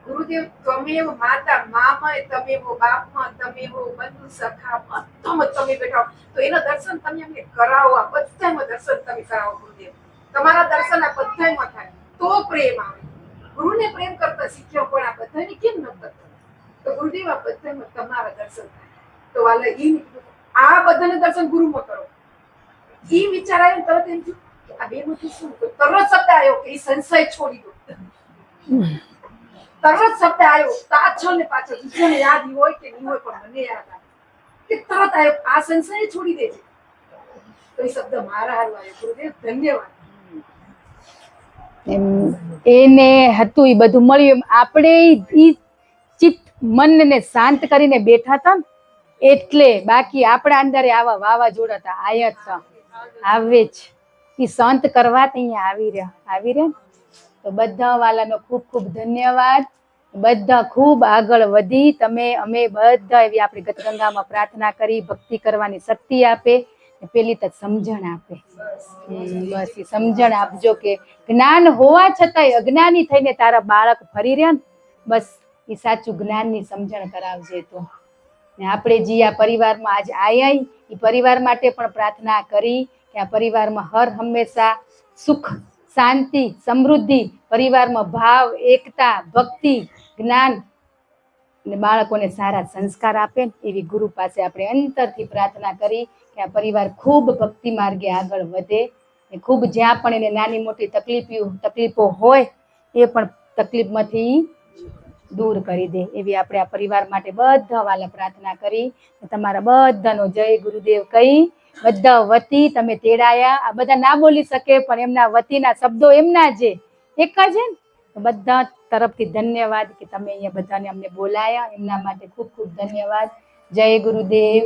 ગુરુદેવ તમે એવો માતા મામા તમે એવો બાપમાં તમે એવો બંધુ સખા બધામાં તમે બેઠા તો એના દર્શન તમે અમને કરાવો આ બધામાં દર્શન તમે કરાવો ગુરુદેવ તમારા દર્શન આ બધામાં થાય તો પ્રેમ આવે. ગુરુને પ્રેમ કરતા શીખ્યો પણ આ બધાને કેમ ન કરતા તો ગુરુદેવ આ બધામાં તમારા દર્શન થાય તો વાલે ઈ આ બધાને દર્શન ગુરુમાં કરો ઈ વિચાર આવ્યો તરત એમ થયું આ બેમાંથી શું તરત શબ્દ આવ્યો કે ઈ સંશય છોડી દો. તરત શબ્દ આવ્યો પાછળ ને પાછળ બીજાને યાદ હોય કે નહીં હોય પણ મને યાદ આવે કે તરત આવ્યો આ સંશય છોડી દેજે. તો એ શબ્દ મારા હારું આવ્યો. ગુરુદેવ ધન્યવાદ. એમ એને હતું એ બધું મળ્યું. એમ આપણે ઈ ચિત્ત મનને શાંત કરીને બેઠા હતા ને એટલે, બાકી આપણા અંદર આવા વાવાઝોડા હતા આયા આવે જ ઈ શાંત કરવા તો અહીંયા આવી રહ્યા. તો બધા વાલાનો ખૂબ ખૂબ ધન્યવાદ. બધા ખૂબ આગળ વધી તમે અમે બધા એવી આપણી ગતગંગામાં પ્રાર્થના કરી, ભક્તિ કરવાની શક્તિ આપે, પેલી તો સમજણ આપે. બસ એ સમજણ આપજો કે જ્ઞાન હોવા છતાંય અજ્ઞાની થઈને તારા બાળક ફરી રહ્યા ને, બસ એ સાચું જ્ઞાનની સમજણ કરાવજે. તો ને આપણે જે આ પરિવારમાં આજ આયા એ પરિવાર માટે પણ પ્રાર્થના કરી કે આ પરિવારમાં હર હંમેશા સુખ, શાંતિ, સમૃદ્ધિ, પરિવારમાં ભાવ, એકતા, ભક્તિ, જ્ઞાન અને બાળકોને સારા સંસ્કાર આપે એવી ગુરુ પાસે આપણે અંતરથી પ્રાર્થના કરી કે આ પરિવાર ખૂબ ભક્તિ માર્ગે આગળ વધે. ખૂબ જ્યાં પણ એને નાની મોટી તકલીફો હોય એ પણ તકલીફમાંથી દૂર કરી દે એવી આપણે આ પરિવાર માટે બધા વાલા પ્રાર્થના કરી. તમારા બધાનો જય ગુરુદેવ કહી બધા વતી તમે તેડાયા. આ બધા ના બોલી શકે પણ એમના વતીના શબ્દો એમના જે એક જ ને, બધા તરફથી ધન્યવાદ કે તમે અહીંયા બધાને અમને બોલાયા. એમના માટે ખૂબ ખૂબ ધન્યવાદ. જય ગુરુદેવ.